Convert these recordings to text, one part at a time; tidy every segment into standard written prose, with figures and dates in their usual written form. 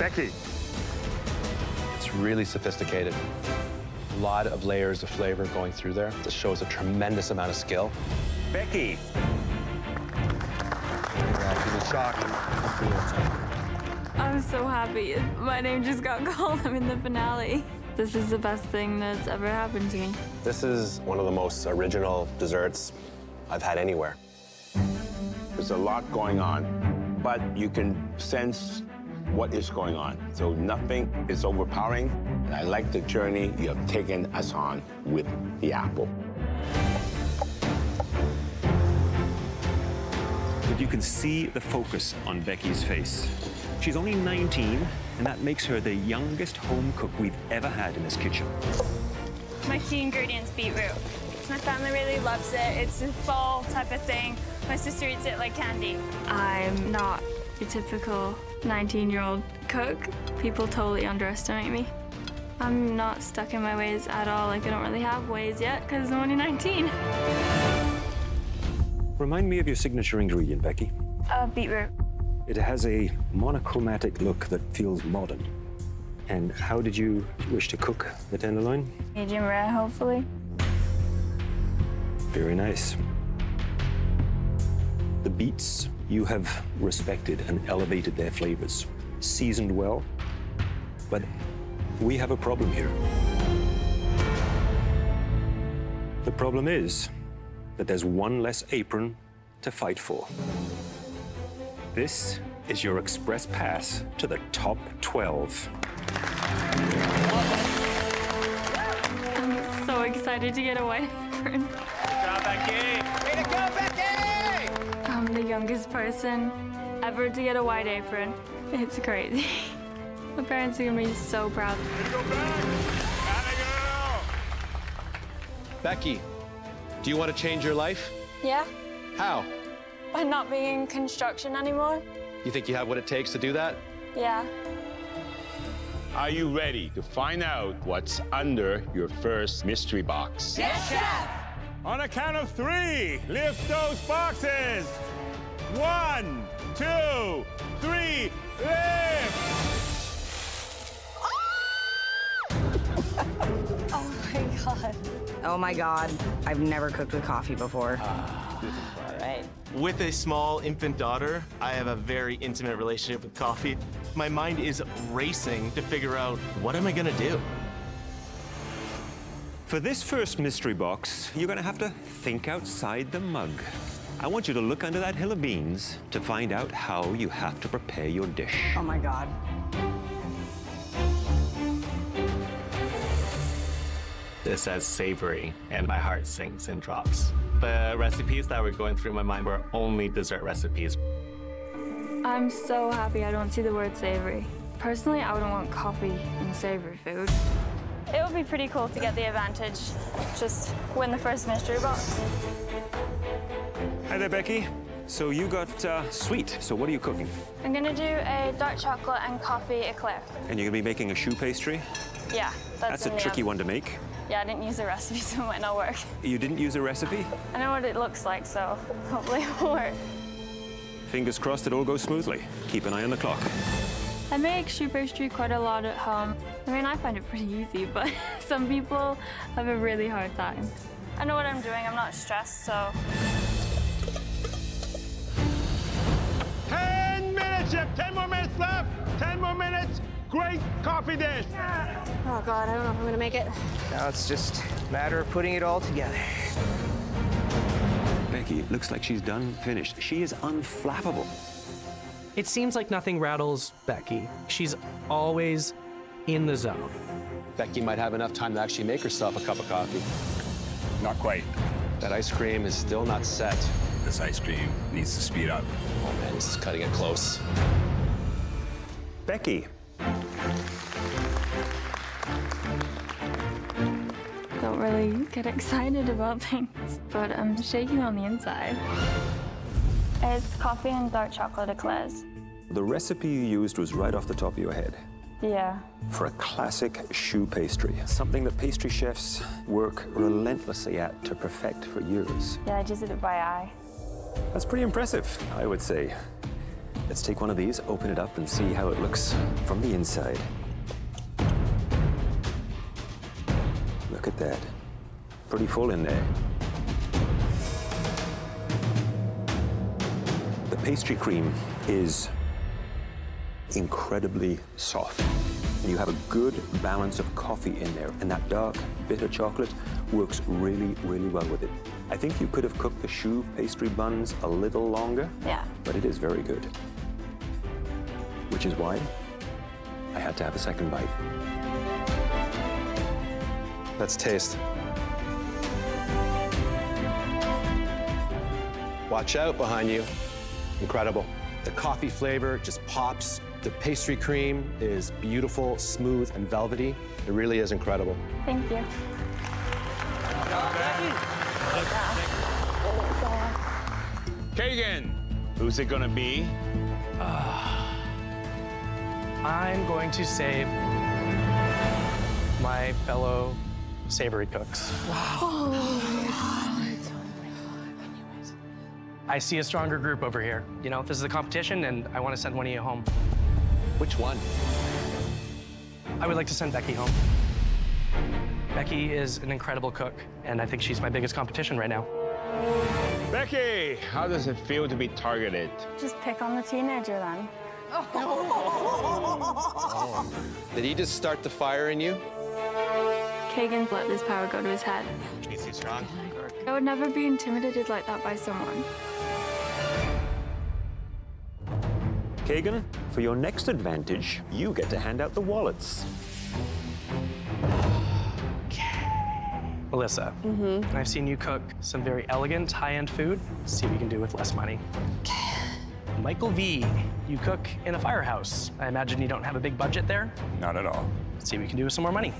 Beccy. It's really sophisticated. A lot of layers of flavor going through there. This shows a tremendous amount of skill. Beccy. I'm so happy. My name just got called. I'm in the finale. This is the best thing that's ever happened to me. This is one of the most original desserts I've had anywhere. There's a lot going on, but you can sense what is going on. So nothing is overpowering. And I like the journey you have taken us on with the apple. But you can see the focus on Beccy's face. She's only 19, and that makes her the youngest home cook we've ever had in this kitchen. My key ingredient's beetroot. My family really loves it. It's a fall type of thing. My sister eats it like candy. I'm not your typical 19-year-old cook. People totally underestimate me. I'm not stuck in my ways at all. Like, I don't really have ways yet because I'm only 19. Remind me of your signature ingredient, Beccy. Beetroot. It has a monochromatic look that feels modern. And how did you wish to cook the tenderloin? Medium rare, hopefully. Very nice. The beets, you have respected and elevated their flavors, seasoned well. But we have a problem here. The problem is that there's one less apron to fight for. This is your express pass to the top 12. I'm so excited to get a white apron. Good job, Beccy. Way to go, Beccy! I'm the youngest person ever to get a white apron. It's crazy. My parents are gonna be so proud. Way to go, Beccy, do you want to change your life? Yeah? How? By not being in construction anymore? You think you have what it takes to do that? Yeah. Are you ready to find out what's under your first mystery box? Yes, Chef! On a count of 3, lift those boxes. 1, 2, 3, lift! Oh my God. Oh my God, I've never cooked with coffee before. All right. With a small infant daughter, I have a very intimate relationship with coffee. My mind is racing to figure out, what am I gonna do? For this first mystery box, you're gonna have to think outside the mug. I want you to look under that hill of beans to find out how you have to prepare your dish. Oh my God. This says savory, and my heart sinks and drops. The recipes that were going through my mind were only dessert recipes. I'm so happy I don't see the word savory. Personally, I wouldn't want coffee in savory food. It would be pretty cool to get the advantage. Just win the first mystery box. Hi there, Beccy. So you got sweet. So what are you cooking? I'm gonna do a dark chocolate and coffee eclair. And you're gonna be making a choux pastry? Yeah, That's a tricky one to make. Yeah, I didn't use a recipe, so it might not work. You didn't use a recipe? I know what it looks like, so hopefully it will work. Fingers crossed it all goes smoothly. Keep an eye on the clock. I make choux pastry quite a lot at home. I mean, I find it pretty easy, but some people have a really hard time. I know what I'm doing, I'm not stressed, so. 10 minutes, Chef. 10 more minutes left. 10 more minutes. Great coffee dish. Oh God, I don't know if I'm gonna make it. Now it's just a matter of putting it all together. Beccy, it looks like she's done finished. She is unflappable. It seems like nothing rattles Beccy. She's always in the zone. Beccy might have enough time to actually make herself a cup of coffee. Not quite. That ice cream is still not set. This ice cream needs to speed up. Oh man, this is cutting it close. Beccy. Don't really get excited about things, but I'm shaking on the inside. It's coffee and dark chocolate eclairs. The recipe you used was right off the top of your head. Yeah. For a classic choux pastry, something that pastry chefs work relentlessly at to perfect for years. Yeah, I just did it by eye. That's pretty impressive, I would say. Let's take one of these, open it up, and see how it looks from the inside. Look at that. Pretty full in there. The pastry cream is incredibly soft. You have a good balance of coffee in there, and that dark, bitter chocolate works really, really well with it. I think you could have cooked the choux pastry buns a little longer, Yeah. but it is very good. Which is why I had to have a second bite. Let's taste. Watch out behind you. Incredible. The coffee flavor just pops. The pastry cream is beautiful, smooth, and velvety. It really is incredible. Thank you. Kagan, who's it gonna be? I'm going to save my fellow savory cooks. I see a stronger group over here. You know, this is a competition, and I want to send one of you home. Which one? I would like to send Beccy home. Beccy is an incredible cook, and I think she's my biggest competition right now. Beccy, how does it feel to be targeted? Just pick on the teenager then. Did he just start the fire in you? Kagan let this power go to his head. Is he strong? I would never be intimidated like that by someone. Kagan, for your next advantage, you get to hand out the wallets. Melissa, I've seen you cook some very elegant, high-end food. Let's see what you can do with less money. Michael V, you cook in a firehouse. I imagine you don't have a big budget there. Not at all. Let's see what we can do with some more money.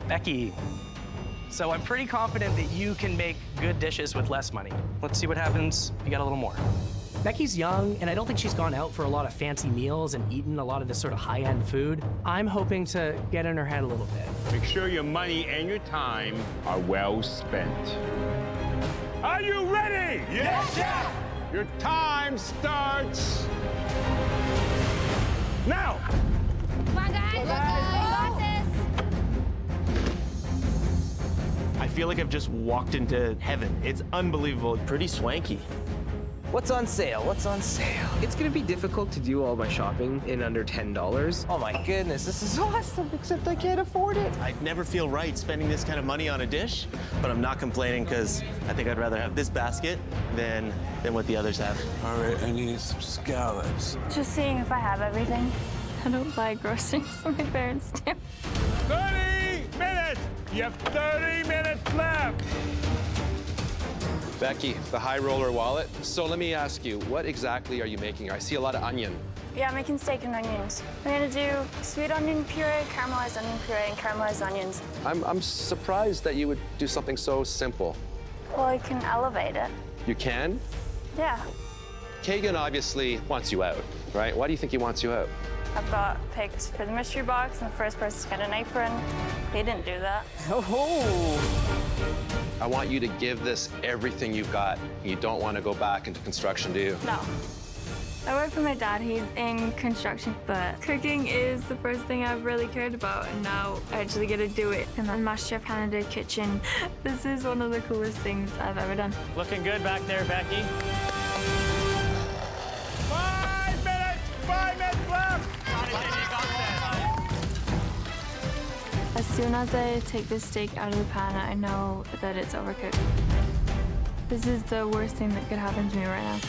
Beccy, so I'm pretty confident that you can make good dishes with less money. Let's see what happens if you got a little more. Beccy's young, and I don't think she's gone out for a lot of fancy meals and eaten a lot of this sort of high-end food. I'm hoping to get in her head a little bit. Make sure your money and your time are well spent. Are you ready? Yes, Chef! Your time starts now! Come on, guys. We got this. I feel like I've just walked into heaven. It's unbelievable. Pretty swanky. What's on sale? What's on sale? It's gonna be difficult to do all my shopping in under $10. Oh my goodness, this is awesome, except I can't afford it. I'd never feel right spending this kind of money on a dish, but I'm not complaining because I think I'd rather have this basket than what the others have. All right, I need some scallops. Just seeing if I have everything. I don't buy groceries, so my parents do. 30 minutes! You have 30 minutes left! Beccy, the high roller wallet. So let me ask you, what exactly are you making? I see a lot of onion. Yeah, I'm making steak and onions. I'm gonna do sweet onion puree, caramelized onion puree, and caramelized onions. I'm surprised that you would do something so simple. Well, I can elevate it. You can? Yeah. Kagan obviously wants you out, right? Why do you think he wants you out? I've got picked for the mystery box, and the first person to get an apron. He didn't do that. Oh! I want you to give this everything you've got. You don't want to go back into construction, do you? No. I work for my dad. He's in construction, but cooking is the first thing I've really cared about, and now I actually get to do it in the MasterChef Canada kitchen. This is one of the coolest things I've ever done. Looking good back there, Beccy. 5 minutes! 5 minutes left! As soon as I take this steak out of the pan, I know that it's overcooked. This is the worst thing that could happen to me right now.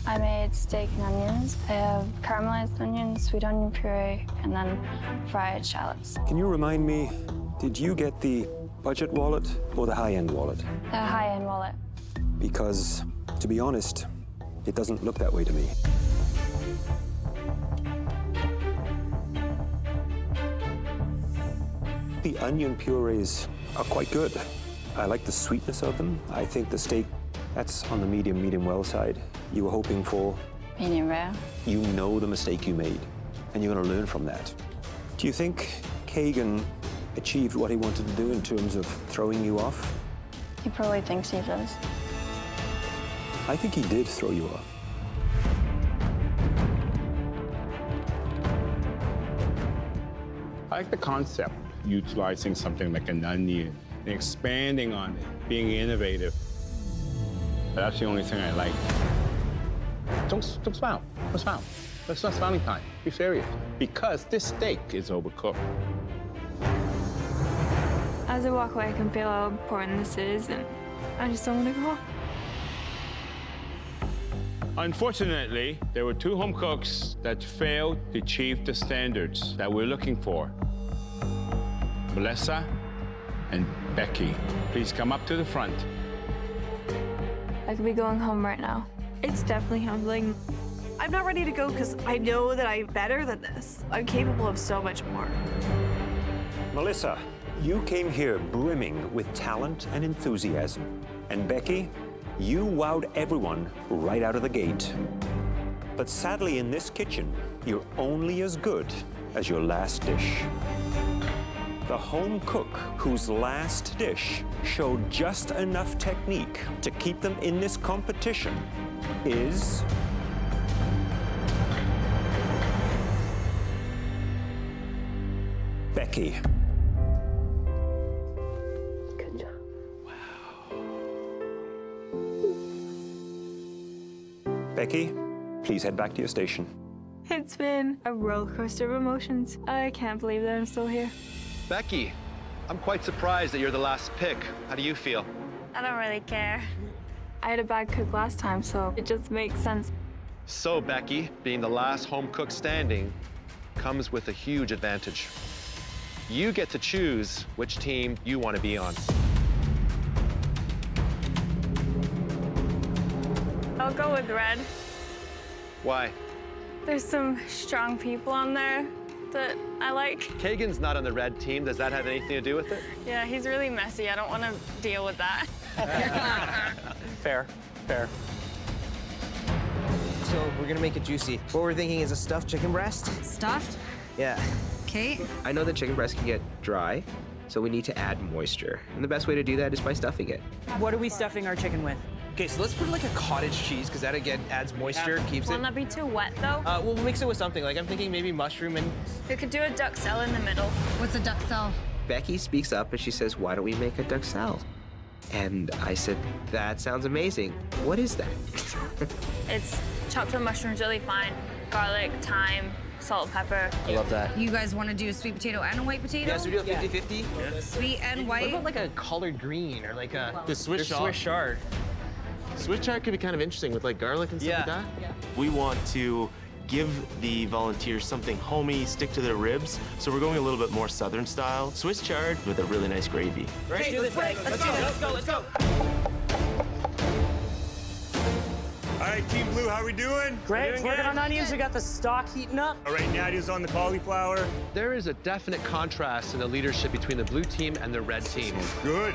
I made steak and onions. I have caramelized onions, sweet onion puree, and then fried shallots. Can you remind me, did you get the budget wallet or the high-end wallet? A high-end wallet. Because, to be honest, it doesn't look that way to me. The onion purees are quite good. I like the sweetness of them. I think the steak, that's on the medium well side. You were hoping for? Medium rare. You know the mistake you made, and you're going to learn from that. Do you think Kagan achieved what he wanted to do in terms of throwing you off? He probably thinks he does. I think he did throw you off. I like the concept, utilizing something like an onion and expanding on it, being innovative. But that's the only thing I like. Don't smile. Don't smile. That's not smiling time. Be serious. Because this steak is overcooked. As I walk away, I can feel how important this is, and I just don't want to go. Unfortunately, there were 2 home cooks that failed to achieve the standards that we're looking for. Melissa and Beccy, please come up to the front. I could be going home right now. It's definitely humbling. I'm not ready to go because I know that I'm better than this. I'm capable of so much more. Melissa, you came here brimming with talent and enthusiasm. And Beccy, you wowed everyone right out of the gate. But sadly, in this kitchen, you're only as good as your last dish. The home cook whose last dish showed just enough technique to keep them in this competition is... Beccy. Good job. Beccy, please head back to your station. It's been a roller coaster of emotions. I can't believe that I'm still here. Beccy, I'm quite surprised that you're the last pick. How do you feel? I don't really care. I had a bad cook last time, so it just makes sense. So, Beccy, being the last home cook standing comes with a huge advantage. You get to choose which team you want to be on. I'll go with red. Why? There's some strong people on there that I like. Kagan's not on the red team. Does that have anything to do with it? Yeah, he's really messy. I don't want to deal with that. Fair, fair. So we're gonna make it juicy. What we're thinking is a stuffed chicken breast. Stuffed? Yeah. Okay. I know that chicken breast can get dry, so we need to add moisture. And the best way to do that is by stuffing it. What are we stuffing our chicken with? Okay, so let's put like a cottage cheese, because that again adds moisture, keeps Won't it. that be too wet though? We'll mix it with something. Like I'm thinking maybe mushroom and... We could do a duxelle in the middle. What's a duxelle? Beccy speaks up and she says, why don't we make a duxelle? And I said, that sounds amazing. What is that? It's chopped up mushrooms really fine, garlic, thyme, salt, pepper. I love that. You guys want to do a sweet potato and a white potato? Yeah, so we do a 50-50? Yeah. Sweet and white? What about like a collard green or like a... The Swiss chard. Swiss chard. Swiss chard could be kind of interesting with like garlic and stuff like that. Yeah. We want to give the volunteers something homey, stick to their ribs. So we're going a little bit more Southern style. Swiss chard with a really nice gravy. Let's do this, guys. Let's go. All right, Team Blue, how we doing? Great. Working on onions. We got the stock heating up. All right, Nadia's on the cauliflower. There is a definite contrast in the leadership between the blue team and the red team. Good.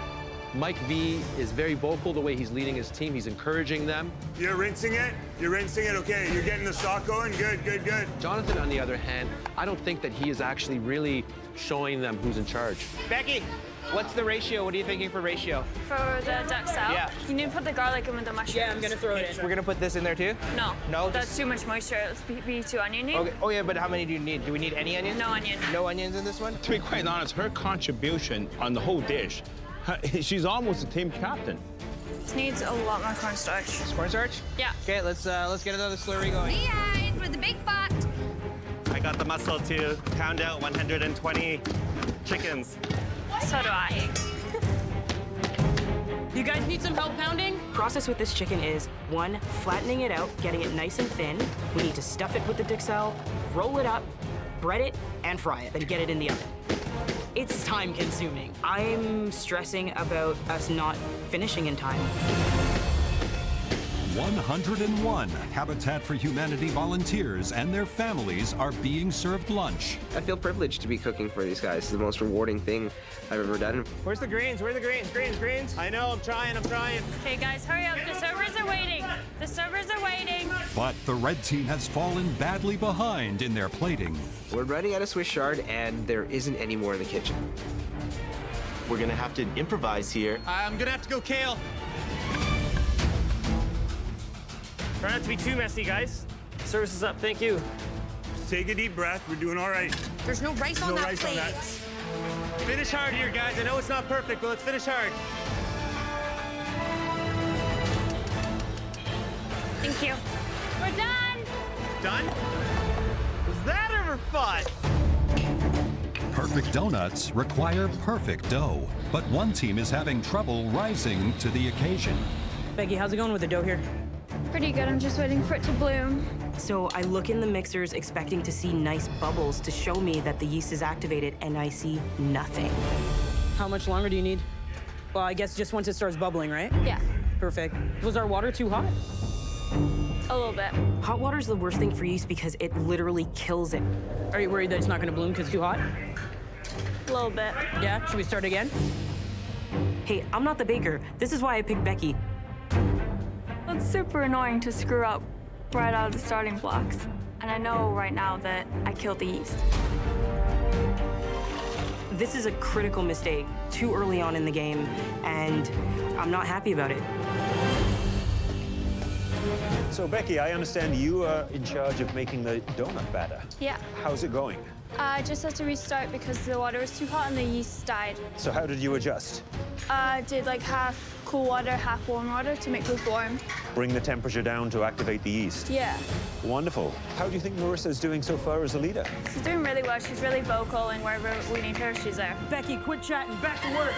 Mike V is very vocal the way he's leading his team. He's encouraging them. You're rinsing it? You're rinsing it, okay. You're getting the stock going? Good, good, good. Jonathan, on the other hand, I don't think that he is actually really showing them who's in charge. Beccy, what's the ratio? What are you thinking for ratio? For the duxelle? Yeah. You need to put the garlic in with the mushrooms. Yeah, I'm gonna throw it in. We're gonna put this in there too? No. No? That's too much moisture. Let's be too oniony. Okay. Oh yeah, but how many do you need? Do we need any onions? No onion. No onions in this one? To be quite honest, her contribution on the whole dish, she's almost a team captain. This needs a lot more cornstarch. Cornstarch? Yeah. Okay, let's get another slurry going. Behind with the big pot. I got the muscle to pound out 120 chickens. So do I. You guys need some help pounding? Process with this chicken is 1, flattening it out, getting it nice and thin. We need to stuff it with the duxelle, roll it up, bread it, and fry it, then get it in the oven. It's time consuming. I'm stressing about us not finishing in time. 101 Habitat for Humanity volunteers and their families are being served lunch. I feel privileged to be cooking for these guys. It's the most rewarding thing I've ever done. Where's the greens? Where are the greens? Greens. I know, I'm trying. Okay, guys, hurry up. The servers are waiting. But the red team has fallen badly behind in their plating. We're running out of Swiss chard, and there isn't any more in the kitchen. We're gonna have to improvise here. I'm gonna have to go kale. Try not to be too messy, guys. Service is up, thank you. Just take a deep breath. We're doing all right. There's no rice on that plate. Finish hard here, guys. I know it's not perfect, but let's finish hard. Thank you. We're done. Done? Was that ever fun? Perfect donuts require perfect dough, but one team is having trouble rising to the occasion. Becky, how's it going with the dough here? Pretty good. I'm just waiting for it to bloom. So I look in the mixers expecting to see nice bubbles to show me that the yeast is activated, and I see nothing. How much longer do you need? Well, I guess just once it starts bubbling, right? Yeah. Perfect. Was our water too hot? A little bit. Hot water is the worst thing for yeast because it literally kills it. Are you worried that it's not going to bloom because it's too hot? A little bit. Yeah? Should we start again? Hey, I'm not the baker. This is why I picked Becky. It's super annoying to screw up right out of the starting blocks. And I know right now that I killed the yeast. This is a critical mistake too early on in the game, and I'm not happy about it. So, Becky, I understand you are in charge of making the donut batter. Yeah. How's it going? I just had to restart because the water was too hot and the yeast died. So how did you adjust? Did like half cool water, half warm water to make lukewarm. Bring the temperature down to activate the yeast. Yeah. Wonderful. How do you think Marissa's doing so far as a leader? She's doing really well. She's really vocal, and wherever we need her, she's there. Becky, quit chatting. Back to work.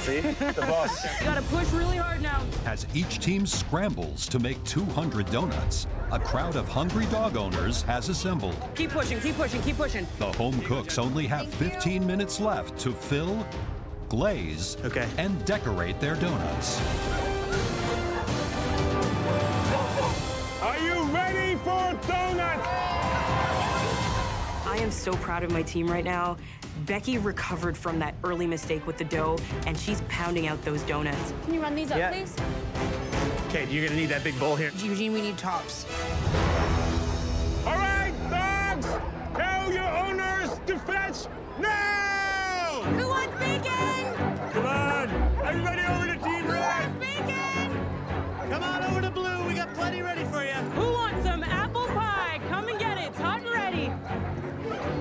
See? The boss. You gotta push really hard now. As each team scrambles to make 200 donuts, a crowd of hungry dog owners has assembled. Keep pushing, keep pushing, keep pushing. The home cooks only have 15 minutes left to fill, glaze, and decorate their donuts. Are you ready for donuts? I am so proud of my team right now. Becky recovered from that early mistake with the dough, and she's pounding out those donuts. Can you run these up, please? Okay, you're gonna need that big bowl here. Eugene, we need tops. All right, dogs, tell your owners to fetch now! Who wants bacon? Come on, everybody over to Team Red! Bacon! Come on over to Blue. We got plenty ready for you. Who wants some apple pie? Come and get it. It's hot and ready.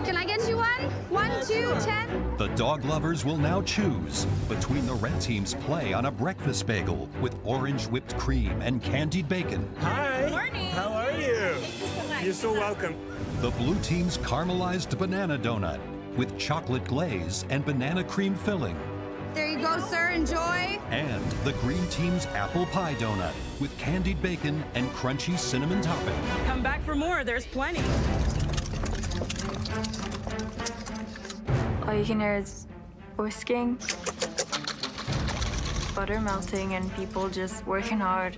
Can I get you one? 1, 2, 10? The dog lovers will now choose between the red team's play on a breakfast bagel with orange whipped cream and candied bacon. Hi. Morning. How are you? You're so welcome. The blue team's caramelized banana donut with chocolate glaze and banana cream filling. There you go, sir. Enjoy. And the green team's apple pie donut with candied bacon and crunchy cinnamon topping. Come back for more. There's plenty. All you can hear is whisking, butter melting, and people just working hard.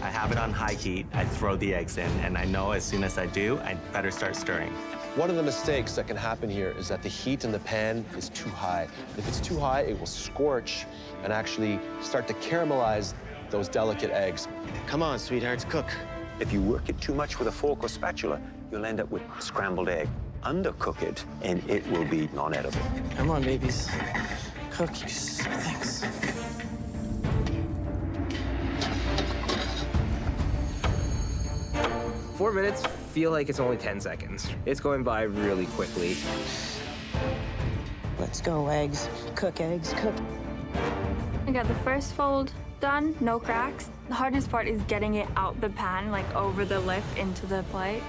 I have it on high heat. I throw the eggs in, and I know as soon as I do, I better start stirring. One of the mistakes that can happen here is that the heat in the pan is too high. If it's too high, it will scorch and actually start to caramelize those delicate eggs. Come on, sweethearts, cook. If you work it too much with a fork or spatula, you'll end up with scrambled egg. Undercook it, and it will be non-edible. Come on, babies. Cook, you things. Four minutes feel like it's only 10 seconds. It's going by really quickly. Let's go, eggs. Cook, cook. I got the first fold done, no cracks. The hardest part is getting it out the pan, like over the lip into the plate.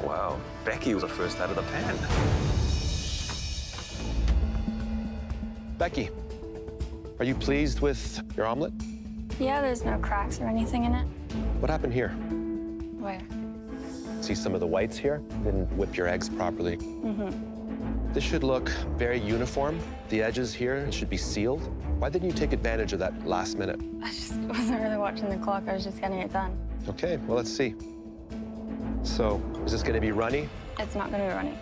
Wow, Becky was the first out of the pan. Becky, are you pleased with your omelet? Yeah, there's no cracks or anything in it. What happened here? Where? See some of the whites here? Didn't whip your eggs properly. Mm-hmm. This should look very uniform. The edges here should be sealed. Why didn't you take advantage of that last minute? I just wasn't really watching the clock. I was just getting it done. Okay, well, let's see. So, is this gonna be runny? It's not going to be running.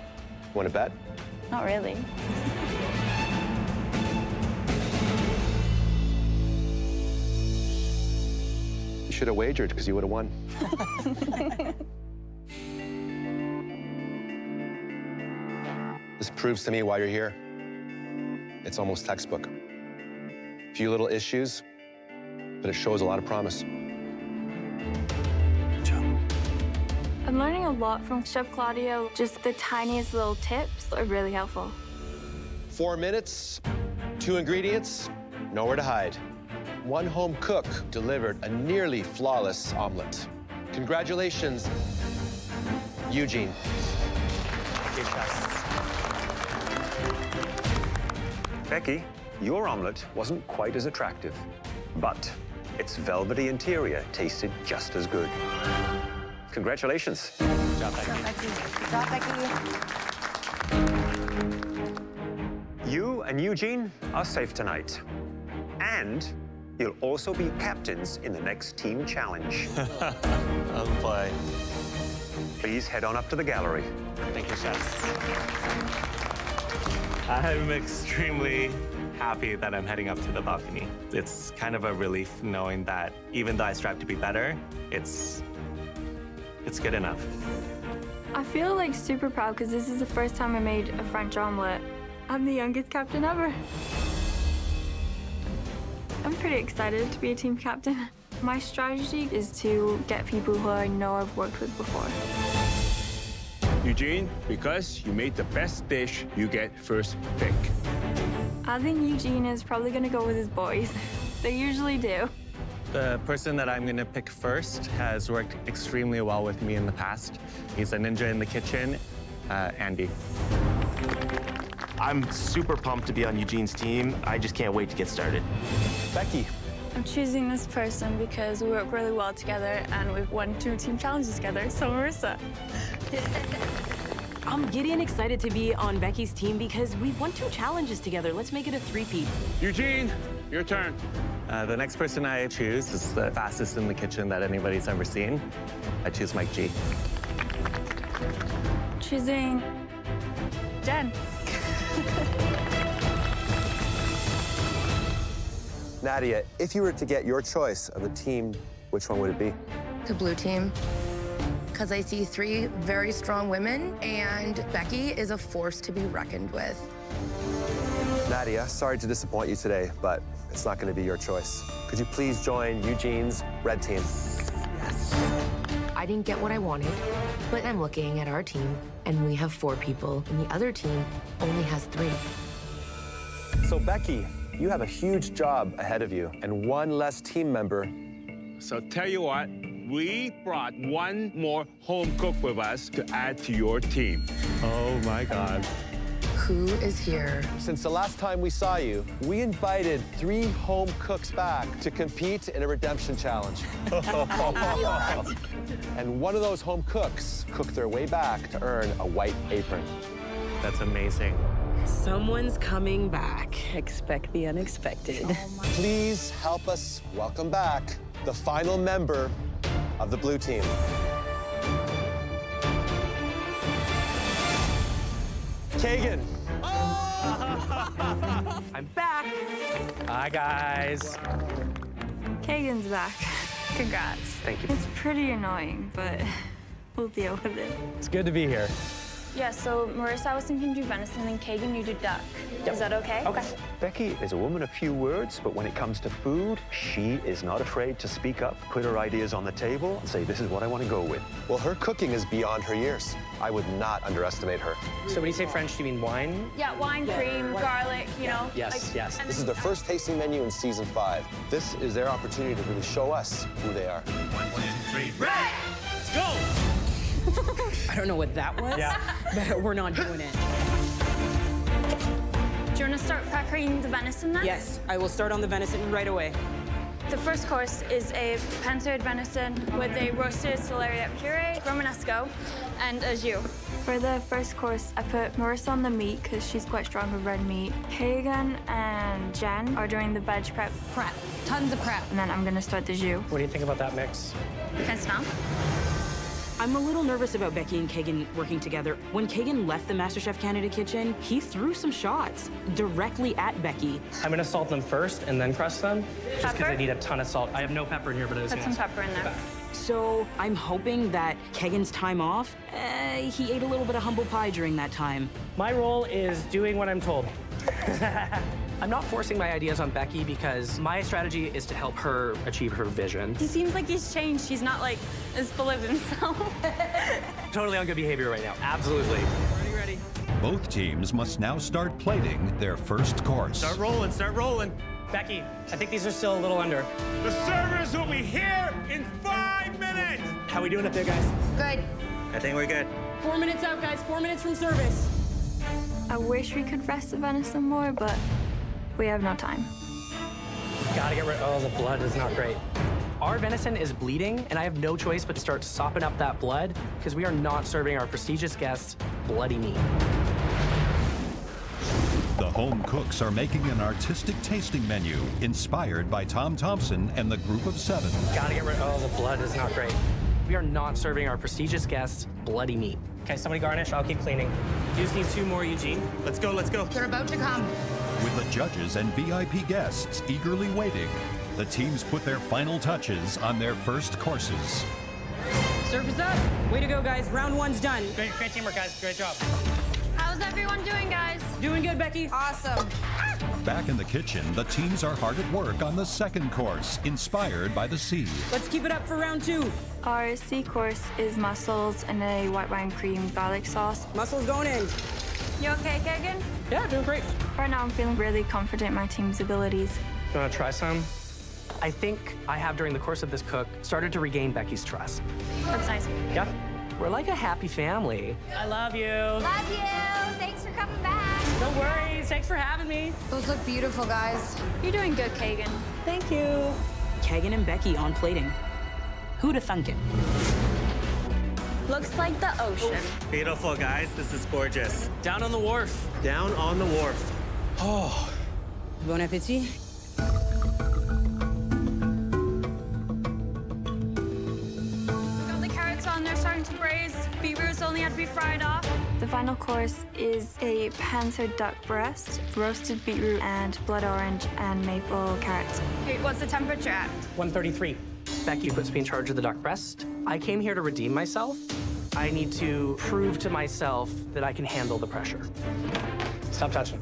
Want to bet? Not really. You should have wagered, because you would have won. This proves to me why you're here. It's almost textbook. A few little issues, but it shows a lot of promise. I'm learning a lot from Chef Claudia. Just the tiniest little tips are really helpful. 4 minutes, 2 ingredients, nowhere to hide. One home cook delivered a nearly flawless omelet. Congratulations, Eugene. Becky, your omelet wasn't quite as attractive, but its velvety interior tasted just as good. Congratulations. Good job, Becky. Good job, Becky. You and Eugene are safe tonight. And you'll also be captains in the next team challenge. Oh, boy. Please head on up to the gallery. Thank you, chefs. I'm extremely happy that I'm heading up to the balcony. It's kind of a relief knowing that even though I strive to be better, it's good enough. I feel like super proud because this is the first time I made a French omelet. I'm the youngest captain ever. I'm pretty excited to be a team captain. My strategy is to get people who I know I've worked with before. Eugene, because you made the best dish, you get first pick. I think Eugene is probably gonna go with his boys. They usually do. The person that I'm going to pick first has worked extremely well with me in the past. He's a ninja in the kitchen, Andy. I'm super pumped to be on Eugene's team. I just can't wait to get started. Becky. I'm choosing this person because we work really well together and we've won 2 team challenges together, so Marissa. I'm getting excited to be on Becky's team because we've won 2 challenges together. Let's make it a 3-peat. Eugene, your turn. The next person I choose is the fastest in the kitchen that anybody's ever seen. I choose Mike G. Choosing Jen. Nadia, if you were to get your choice of a team, which one would it be? The blue team. Because I see 3 very strong women, and Becky is a force to be reckoned with. Nadia, sorry to disappoint you today, but it's not going to be your choice. Could you please join Eugene's red team? Yes. I didn't get what I wanted, but I'm looking at our team, and we have 4 people, and the other team only has 3. So, Becky, you have a huge job ahead of you, and 1 less team member. So tell you what, we brought 1 more home cook with us to add to your team. Oh my God. Who is here? Since the last time we saw you, we invited 3 home cooks back to compete in a redemption challenge. And one of those home cooks cooked their way back to earn a white apron. That's amazing. Someone's coming back. Expect the unexpected. Please help us welcome back the final member of the blue team. Kagan. I'm back. Hi, guys. Kagan's back. Congrats. Thank you. It's pretty annoying, but we'll deal with it. It's good to be here. Yeah, so Marissa, I was thinking do venison and Kagan, you do duck. Yep. Is that okay? Okay. Becky is a woman of few words, but when it comes to food, she is not afraid to speak up, put her ideas on the table, and say, this is what I want to go with. Well, her cooking is beyond her years. I would not underestimate her. So when you say French, do you mean wine? Yeah, wine, cream, garlic, you know. Yes, like, yes. This is their first tasting menu in season 5. This is their opportunity to really show us who they are. 1, 2, 3, red! Let's go! I don't know what that was, but we're not doing it. Do you want to start preparing the venison then? Yes, I will start on the venison right away. The first course is a pan-seared venison with a roasted celeriac puree, romanesco, and a jus. For the first course, I put Marissa on the meat because she's quite strong with red meat. Kagan and Jen are doing the veg prep. Tons of prep. And then I'm gonna start the jus. What do you think about that mix? Can smell? I'm a little nervous about Becky and Kagan working together. When Kagan left the MasterChef Canada kitchen, he threw some shots directly at Becky. I'm gonna salt them first and then crust them, just because Pepper? I need a ton of salt. I have no pepper in here, but I was Put some pepper in there. So I'm hoping that Kagan's time off, he ate a little bit of humble pie during that time. My role is doing what I'm told. I'm not forcing my ideas on Becky because my strategy is to help her achieve her vision. He seems like he's changed. He's not like as full of himself. Totally on good behavior right now. Absolutely. Ready. Both teams must now start plating their first course. Start rolling, start rolling. Becky, I think these are still a little under. The servers will be here in 5 minutes. How we doing up there, guys? Good. I think we're good. 4 minutes out, guys. 4 minutes from service. I wish we could rest the venison more, but we have no time. Gotta get rid. Oh, the blood is not great. Our venison is bleeding, and I have no choice but to start sopping up that blood because we are not serving our prestigious guests bloody meat. The home cooks are making an artistic tasting menu inspired by Tom Thompson and the Group of 7. Gotta get rid. Oh, the blood is not great. We are not serving our prestigious guests bloody meat. Okay, somebody garnish. I'll keep cleaning. You just need 2 more, Eugene. Let's go, let's go. They're about to come. With the judges and VIP guests eagerly waiting, the teams put their final touches on their first courses. Surface up. Way to go, guys. Round 1's done. Great teamwork, guys. Great job. How's everyone doing, guys? Doing good, Becky. Awesome. Back in the kitchen, the teams are hard at work on the second course, inspired by the sea. Let's keep it up for round 2. Our sea course is mussels and a white wine cream garlic sauce. Mussels going in. You okay, Kagan? Yeah, doing great. Right now, I'm feeling really confident in my team's abilities. You want to try some? I think I have, during the course of this cook, started to regain Becky's trust. That's nice. Yeah. We're like a happy family. I love you. Love you. Thanks for coming back. No worries. Thanks for having me. Those look beautiful, guys. You're doing good, Kagan. Thank you. Kagan and Becky on plating. Who'da thunk it? Looks like the ocean. Beautiful, guys. This is gorgeous. Down on the wharf. Down on the wharf. Oh. Bon appetit. They're starting to braise. Beetroots only have to be fried off. The final course is a panzer duck breast, roasted beetroot and blood orange and maple carrots. Okay, what's the temperature at? 133. Becky puts me in charge of the duck breast. I came here to redeem myself. I need to prove to myself that I can handle the pressure. Stop touching.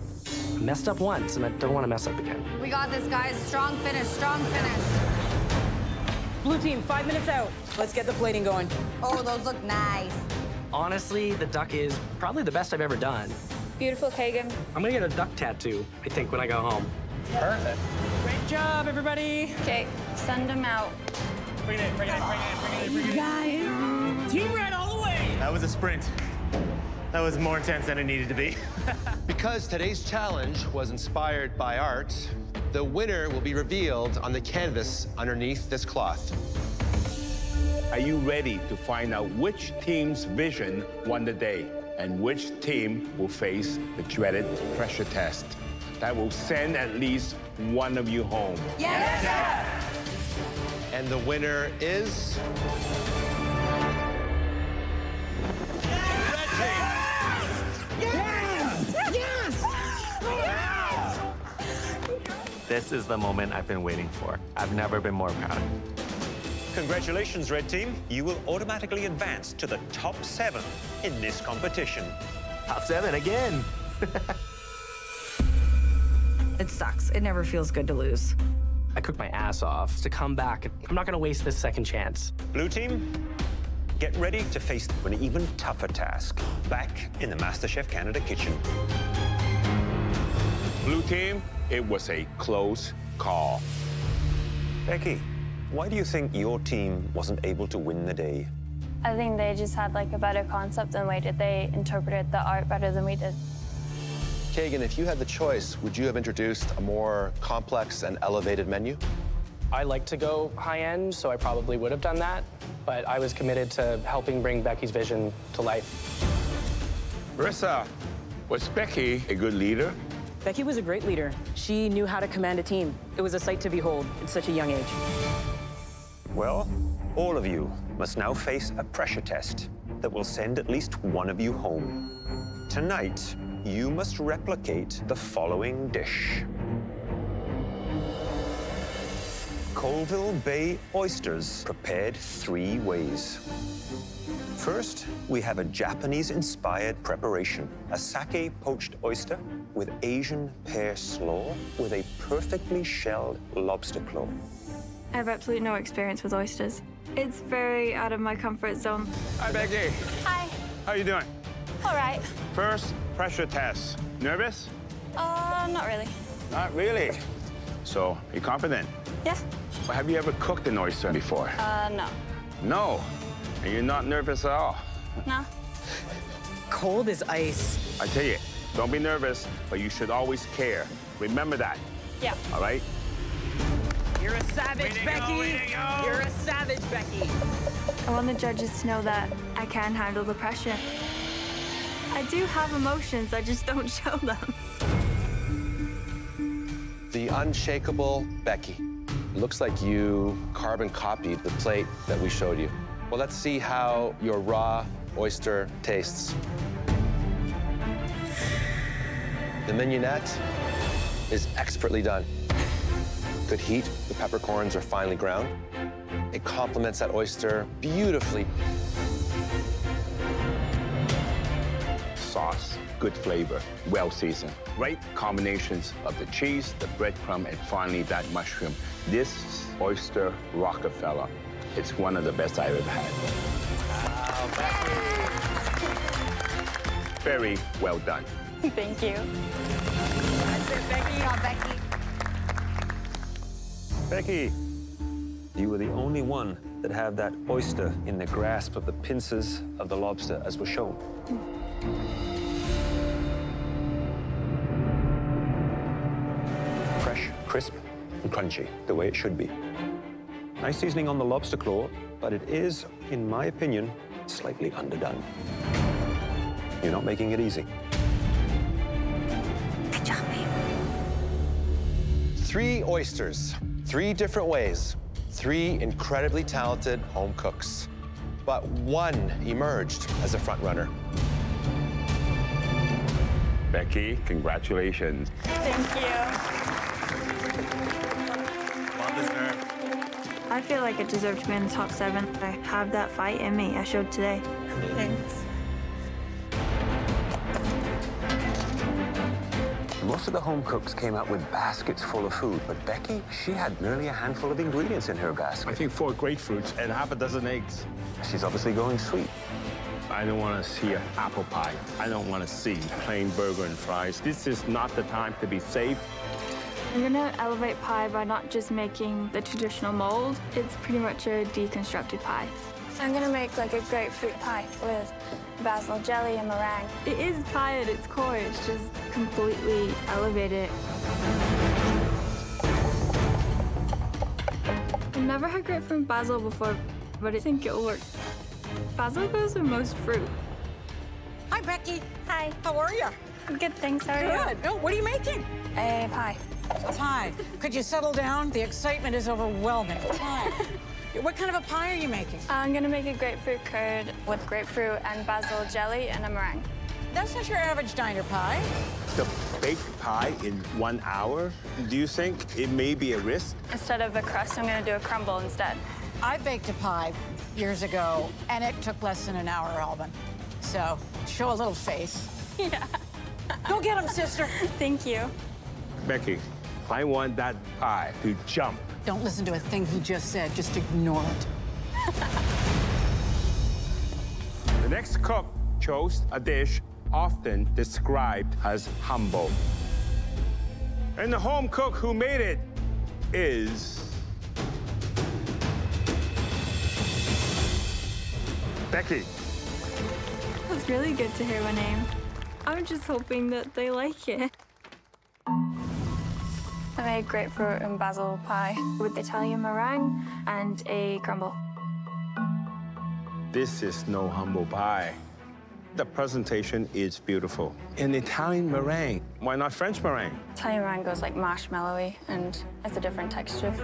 I messed up once, and I don't want to mess up again. We got this, guys. Strong finish, strong finish. Blue team, 5 minutes out. Let's get the plating going. Oh, those look nice. Honestly, the duck is probably the best I've ever done. Beautiful, Kagan. I'm gonna get a duck tattoo, I think, when I go home. Perfect. Great job, everybody. Okay, send them out. Bring it in, bring it in, bring it in, bring it in, bring it in. Guys, team red all the way. That was a sprint. That was more intense than it needed to be. Because today's challenge was inspired by art, the winner will be revealed on the canvas underneath this cloth. Are you ready to find out which team's vision won the day and which team will face the dreaded pressure test that will send at least one of you home? Yes! Yes! And the winner is... This is the moment I've been waiting for. I've never been more proud. Congratulations, Red Team. You will automatically advance to the top 7 in this competition. Top 7 again. It sucks. It never feels good to lose. I cooked my ass off to come back. I'm not gonna waste this second chance. Blue Team, get ready to face an even tougher task back in the MasterChef Canada kitchen. Blue team, it was a close call. Becky, why do you think your team wasn't able to win the day? I think they just had like a better concept and way that they interpreted the art better than we did. Kagan, if you had the choice, would you have introduced a more complex and elevated menu? I like to go high-end, so I probably would have done that, but I was committed to helping bring Becky's vision to life. Marissa, was Becky a good leader? Becky was a great leader. She knew how to command a team. It was a sight to behold at such a young age. Well, all of you must now face a pressure test that will send at least one of you home. Tonight, you must replicate the following dish. Colville Bay oysters prepared 3 ways. First, we have a Japanese-inspired preparation, a sake poached oyster with Asian pear slaw with a perfectly shelled lobster claw. I have absolutely no experience with oysters. It's very out of my comfort zone. Hi, Becky. Hi. How you doing? All right. First pressure test. Nervous? Not really. Not really. So, you confident? Yeah. Well, have you ever cooked an oyster before? No. No. And you're not nervous at all? No. Cold as ice. I tell you, don't be nervous, but you should always care. Remember that. Yeah. All right? You're a savage, Becky. You're a savage, Becky. I want the judges to know that I can handle the pressure. I do have emotions, I just don't show them. The unshakable Becky. It looks like you carbon copied the plate that we showed you. Well, let's see how your raw oyster tastes. The mignonette is expertly done. Good heat, the peppercorns are finely ground. It complements that oyster beautifully. Sauce, good flavor, well seasoned. Right combinations of the cheese, the breadcrumb, and finally that mushroom. This oyster Rockefeller, it's one of the best I've ever had. Wow, Becky. Very well done. Thank you. That's it, Becky. Oh, Becky. Becky. You were the only one that had that oyster in the grasp of the pincers of the lobster, as was shown. Fresh, crisp, and crunchy, the way it should be. Nice seasoning on the lobster claw, but it is, in my opinion, slightly underdone. You're not making it easy. Good job, babe. 3 oysters, 3 different ways, 3 incredibly talented home cooks. But one emerged as a front runner. Becky, congratulations. Thank you. Well deserved. I feel like I deserve to be in the top 7. I have that fight in me, I showed today. Thanks. Most of the home cooks came out with baskets full of food, but Becky, she had merely a handful of ingredients in her basket. I think 4 grapefruits and half a dozen eggs. She's obviously going sweet. I don't want to see an apple pie. I don't want to see plain burger and fries. This is not the time to be safe. I'm gonna elevate pie by not just making the traditional mold. It's pretty much a deconstructed pie. I'm gonna make like a grapefruit pie with basil jelly and meringue. It is pie at its core, it's just completely elevated. I've never had grapefruit and basil before, but I think it'll work. Basil goes with most fruit. Hi, Becky. Hi. How are you? Good, thanks. How are you? Good. Oh, what are you making? A pie. Pie. Could you settle down? The excitement is overwhelming. Pie. What kind of a pie are you making? I'm gonna make a grapefruit curd with grapefruit and basil jelly and a meringue. That's not your average diner pie. To bake pie in 1 hour, do you think it may be a risk? Instead of a crust, I'm gonna do a crumble instead. I baked a pie years ago, and it took less than an hour, Alban. So, show a little faith. Yeah. Go get him, sister. Thank you. Becky, I want that pie to jump. Don't listen to a thing he just said. Just ignore it. The next cook chose a dish often described as humble. And the home cook who made it is... Becky. It's really good to hear my name. I'm just hoping that they like it. I made grapefruit and basil pie with Italian meringue and a crumble. This is no humble pie. The presentation is beautiful. An Italian meringue. Why not French meringue? Italian meringue goes like marshmallowy and has a different texture.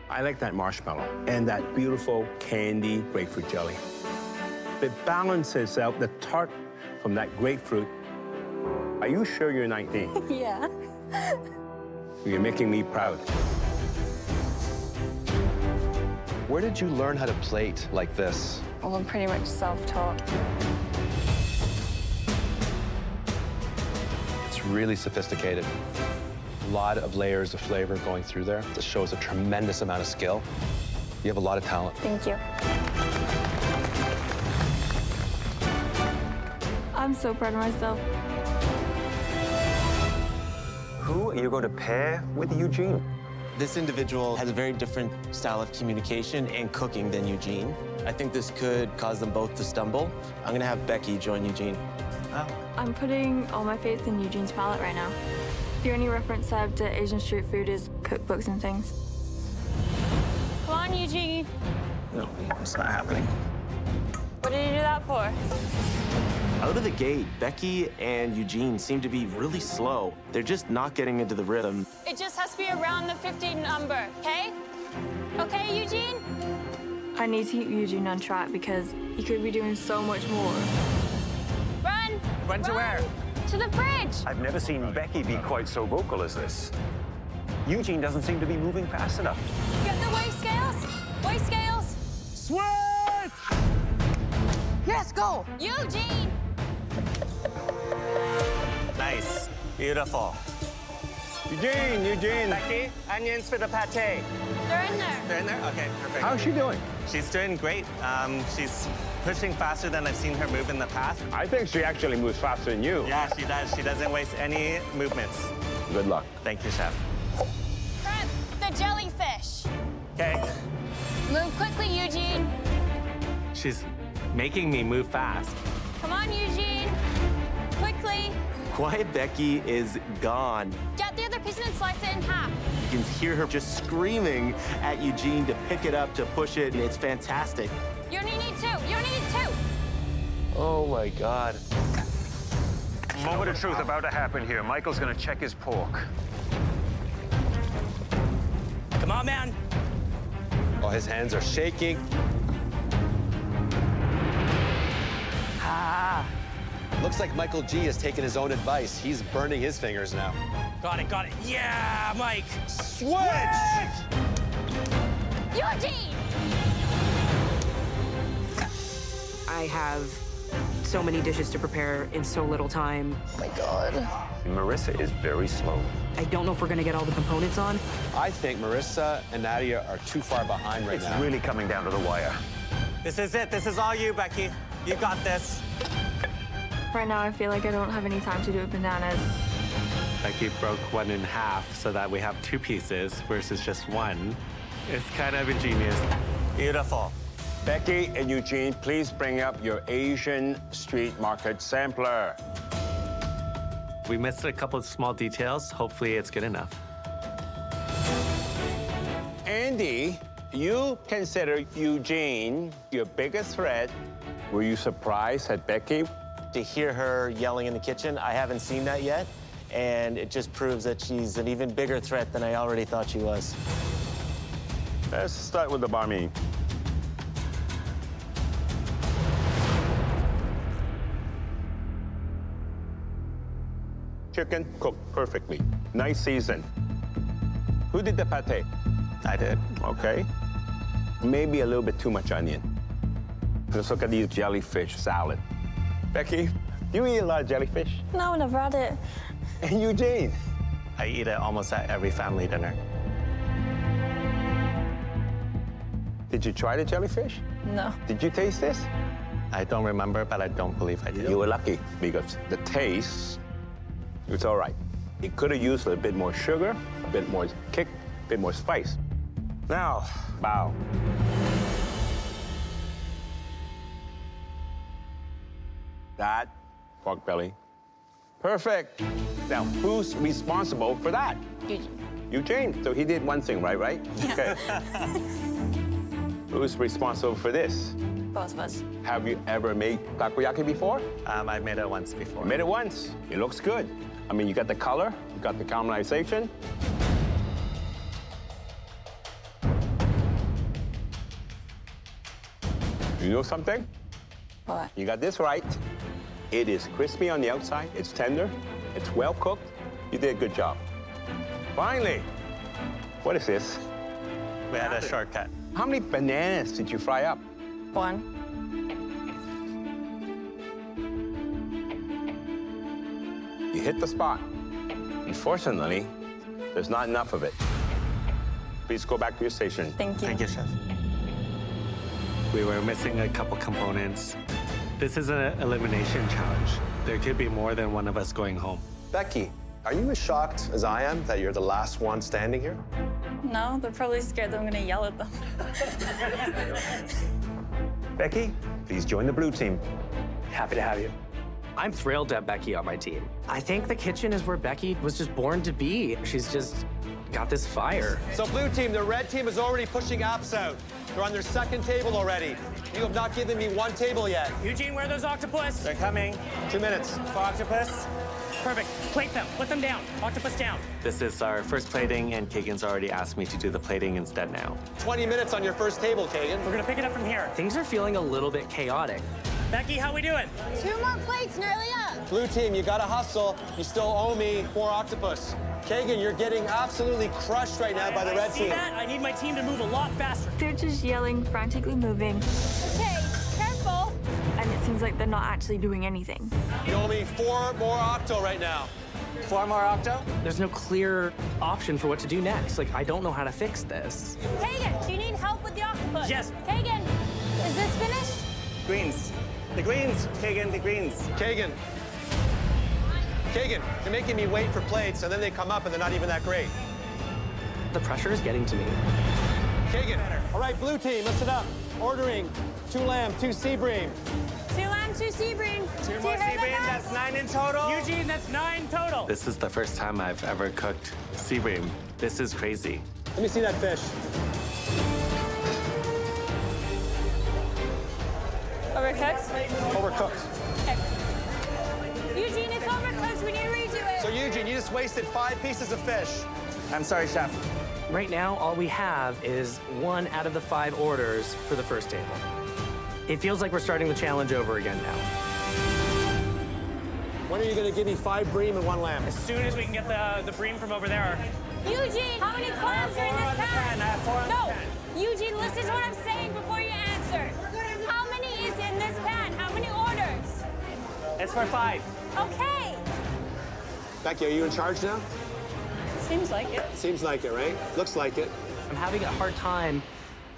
I like that marshmallow and that beautiful candy grapefruit jelly. It balances out the tart from that grapefruit. Are you sure you're 19? Yeah. You're making me proud. Where did you learn how to plate like this? Well, I'm pretty much self-taught. It's really sophisticated. lot of layers of flavor going through there. This shows a tremendous amount of skill. You have a lot of talent. Thank you. I'm so proud of myself. Who are you going to pair with Eugene? This individual has a very different style of communication and cooking than Eugene. I think this could cause them both to stumble. I'm gonna have Beccy join Eugene. I'm putting all my faith in Eugene's palate right now. The only reference I have to Asian street food is cookbooks and things. Come on, Eugene. No, it's not happening. What did you do that for? Out of the gate, Beccy and Eugene seem to be really slow. They're just not getting into the rhythm. It just has to be around the 15 number, okay? Okay, Eugene? I need to keep Eugene on track because he could be doing so much more. Run! Run to where? To the fridge! I've never seen Beccy be quite so vocal as this. Eugene doesn't seem to be moving fast enough. Get the weigh scales! Weigh scales! Switch! Yes, go! Eugene! Nice. Beautiful. Eugene. Beccy, onions for the pate. They're in there. They're in there? Okay, perfect. How's she doing? She's doing great. She's pushing faster than I've seen her move in the past. I think she actually moves faster than you. Yeah, she does. She doesn't waste any movements. Good luck. Thank you, Chef. Prep the jellyfish. Okay. Move quickly, Eugene. She's making me move fast. Come on, Eugene. Quickly. Quiet Beccy is gone. Get the other piece and slice it in half. You can hear her just screaming at Eugene to pick it up, to push it, and it's fantastic. You only need two. You only need two. Oh my God. Moment of truth about to happen here. Michael's going to check his pork. Come on, man. Oh, his hands are shaking. Ah. Looks like Michael G has taken his own advice. He's burning his fingers now. Got it. Yeah, Mike. Switch! Eugene! I have so many dishes to prepare in so little time. Oh my God. Marissa is very slow. I don't know if we're gonna get all the components on. I think Marissa and Nadia are too far behind right now. It's really coming down to the wire. This is it. This is all you, Beccy. You got this. Right now, I feel like I don't have any time to do with bananas. Beccy broke one in half so that we have two pieces versus just one. It's kind of ingenious. Beautiful. Beccy and Eugene, please bring up your Asian street market sampler. We missed a couple of small details. Hopefully it's good enough. Andy, you consider Eugene your biggest threat. Were you surprised at Beccy? To hear her yelling in the kitchen, I haven't seen that yet, and it just proves that she's an even bigger threat than I already thought she was. Let's start with the banh mi. Chicken cooked perfectly. Nice season. Who did the pate? I did. Okay. Maybe a little bit too much onion. Let's look at these jellyfish salad. Beccy, you eat a lot of jellyfish? No, never had it. And Eugene? I eat it almost at every family dinner. Did you try the jellyfish? No. Did you taste this? I don't remember, but I don't believe I did. You were lucky because the taste, it's all right. It could have used a bit more sugar, a bit more kick, a bit more spice. Now, bao. That pork belly. Perfect. Now, who's responsible for that? Eugene. Eugene. So he did one thing, right? Yeah. Okay. Who's responsible for this? Both of us. Have you ever made takoyaki before? I've made it once before. Made it once. It looks good. I mean, you got the color, you got the caramelization. You know something? What? You got this right. It is crispy on the outside, it's tender, it's well cooked. You did a good job. Finally, what is this? We had a shortcut. How many bananas did you fry up? One. You hit the spot. Unfortunately, There's not enough of it. Please go back to your station. Thank you. Thank you, Chef. We were missing a couple components. This is an elimination challenge. There could be more than one of us going home. Becky, are you as shocked as I am that you're the last one standing here? No, they're probably scared that I'm gonna yell at them. Becky, please join the blue team. Happy to have you. I'm thrilled to have Beccy on my team. I think the kitchen is where Beccy was just born to be. She's just got this fire. So blue team, the red team is already pushing apps out. They're on their second table already. You have not given me one table yet. Eugene, where are those octopus? They're coming. 2 minutes. For octopus? Perfect. Plate them. Put them down. Octopus down. This is our first plating, and Kagan's already asked me to do the plating instead now. 20 minutes on your first table, Kagan. We're gonna pick it up from here. Things are feeling a little bit chaotic. Becky, how we doing? 2 more plates, nearly up. Blue team, you gotta hustle. You still owe me 4 octopus. Kagan, you're getting absolutely crushed right now by the red See team. that? I need my team to move a lot faster. They're just yelling, frantically moving, Okay, careful. and it seems like they're not actually doing anything. You owe me 4 more octo right now. 4 more octo? There's no clear option for what to do next. Like, I don't know how to fix this. Kagan, do you need help with the octopus? Yes. Kagan, is this finished? Greens. The greens, Kagan, the greens. Kagan. Kagan, you're making me wait for plates, and then they come up, and they're not even that great. The pressure is getting to me. Kagan. All right, blue team, listen up. Ordering 2 lamb, 2 sea bream. 2 lamb, 2 sea bream. 2 more sea bream, that's 9 in total. Eugene, that's 9 total. This is the first time I've ever cooked sea bream. This is crazy. Let me see that fish. Overcooked? Overcooked. Okay. Eugene, it's overcooked. We need to redo it. So, Eugene, you just wasted 5 pieces of fish. I'm sorry, Chef. Right now, all we have is 1 out of the 5 orders for the first table. It feels like we're starting the challenge over again now. When are you going to give me 5 bream and 1 lamb? As soon as we can get the bream from over there. Eugene, how many clams are in this pan? I have 4 on the pan. No, Eugene, listen to what I'm saying before you answer. How many is in this pan? How many orders? It's for 5. Okay. Becky, are you in charge now? Seems like it. Seems like it, right? Looks like it. I'm having a hard time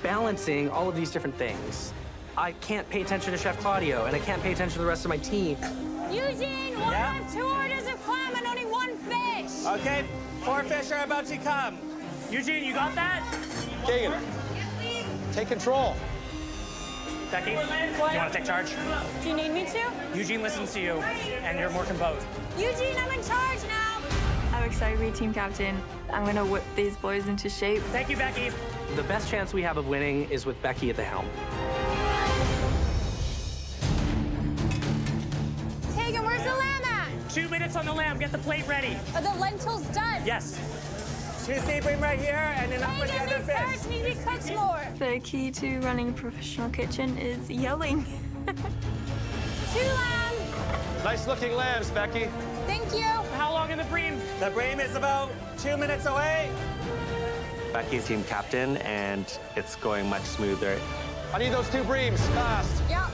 balancing all of these different things. I can't pay attention to Chef Claudio, and I can't pay attention to the rest of my team. Eugene, we'll have 2 orders of clam and only 1 fish. Okay, 4 fish are about to come. Eugene, you got that? Kagan, take control. Becky, you want to take charge? Do you need me to? Eugene listens to you, and you're more composed. Eugene, I'm in charge now. I'm excited to be team captain. I'm gonna whip these boys into shape. Thank you, Becky. The best chance we have of winning is with Beccy at the helm. Kagan, where's the lamb at? 2 minutes on the lamb. Get the plate ready. Are the lentils done? Yes. 2 sea bream right here, and then up with the Kagan, other these fish. carrots need to be cooked more. The key to running a professional kitchen is yelling. 2 lamb. Nice looking lambs, Becky. Thank you. How long in the bream? The bream is about 2 minutes away. Becky's team captain, and it's going much smoother. I need those 2 breams, fast. Yep.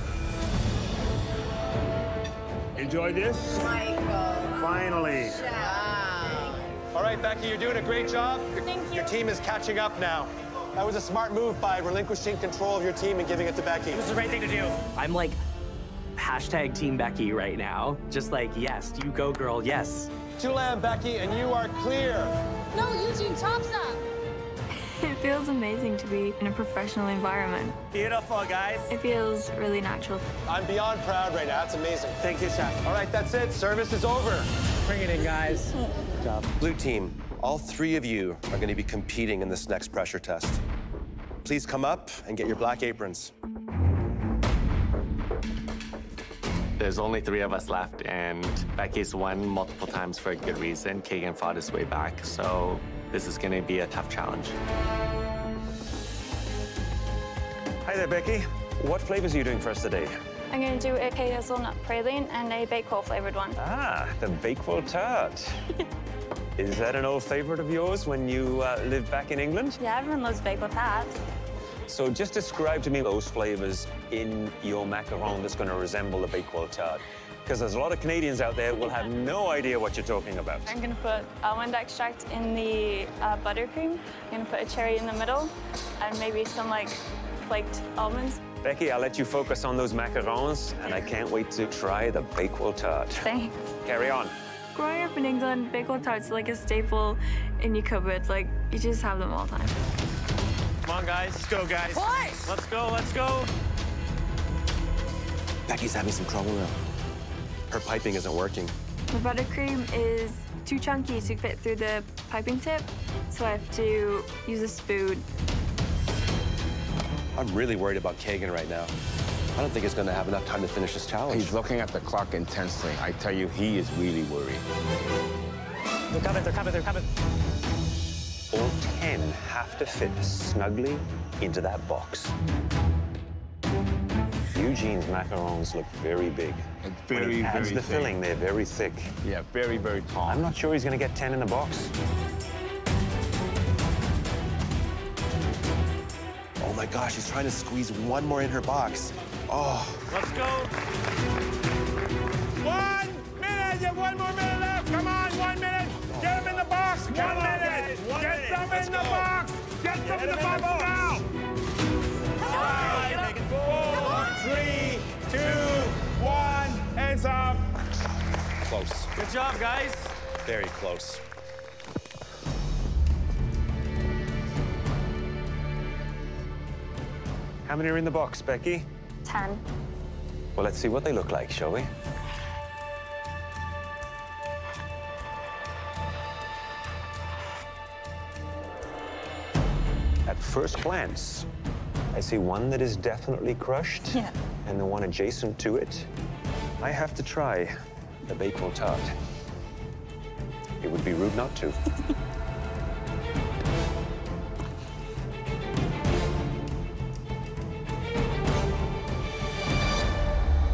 Enjoy this? Michael. Finally. All right, Becky, you're doing a great job. Thank you. Your team is catching up now. That was a smart move by relinquishing control of your team and giving it to Becky. It was the right thing to do. I'm like, hashtag Team Beccy right now. Just like, yes, you go, girl, yes. 2 lamb, Becky, and you are clear. No, Eugene, tops up. It feels amazing to be in a professional environment. Beautiful, guys. It feels really natural. I'm beyond proud right now. That's amazing. Thank you, Chef. All right, that's it. Service is over. Bring it in, guys. Good job. Blue team, all 3 of you are going to be competing in this next pressure test. Please come up and get your black aprons. There's only 3 of us left, and Becky's won multiple times for a good reason. Kagan fought his way back, so this is going to be a tough challenge. Hi there, Becky. What flavors are you doing for us today? I'm gonna do a hazelnut praline and a Bakewell flavored one. Ah, the Bakewell tart. Is that an old favorite of yours when you lived back in England? Yeah, everyone loves Bakewell tarts. So just describe to me those flavors in your macaron that's going to resemble the Bakewell tart. Because there's a lot of Canadians out there who will have no idea what you're talking about. I'm gonna put almond extract in the buttercream. I'm gonna put a cherry in the middle and maybe some like flaked almonds. Becky, I'll let you focus on those macarons, and I can't wait to try the Bakewell tart. Thanks. Carry on. Growing up in England, Bakewell tarts are like a staple in your cupboard. Like, you just have them all the time. Come on, guys. Let's go, guys. Boys! Let's go, let's go. Becky's having some trouble now. Her piping isn't working. The buttercream is too chunky to fit through the piping tip, so I have to use a spoon. I'm really worried about Kagan right now. I don't think he's going to have enough time to finish this challenge. He's looking at the clock intensely. I tell you, he is really worried. They're coming, they're coming, they're coming. All 10 have to fit snugly into that box. Eugene's macarons look very big. When he adds the filling, they're very thick. Yeah, very, very tall. I'm not sure he's going to get 10 in the box. Oh my gosh, he's trying to squeeze one more in her box. Oh. Let's go. 1 minute! You have 1 more minute left! Come on, 1 minute! Get them in the box! 1 minute! Get them in the box! Get them in the box now! 5, 4, 3, 2, 1, hands up! Close. Good job, guys. Very close. How many are in the box, Becky? 10. Well, let's see what they look like, shall we? At first glance, I see one that is definitely crushed, and the one adjacent to it. I have to try the Bakewell tart. It would be rude not to.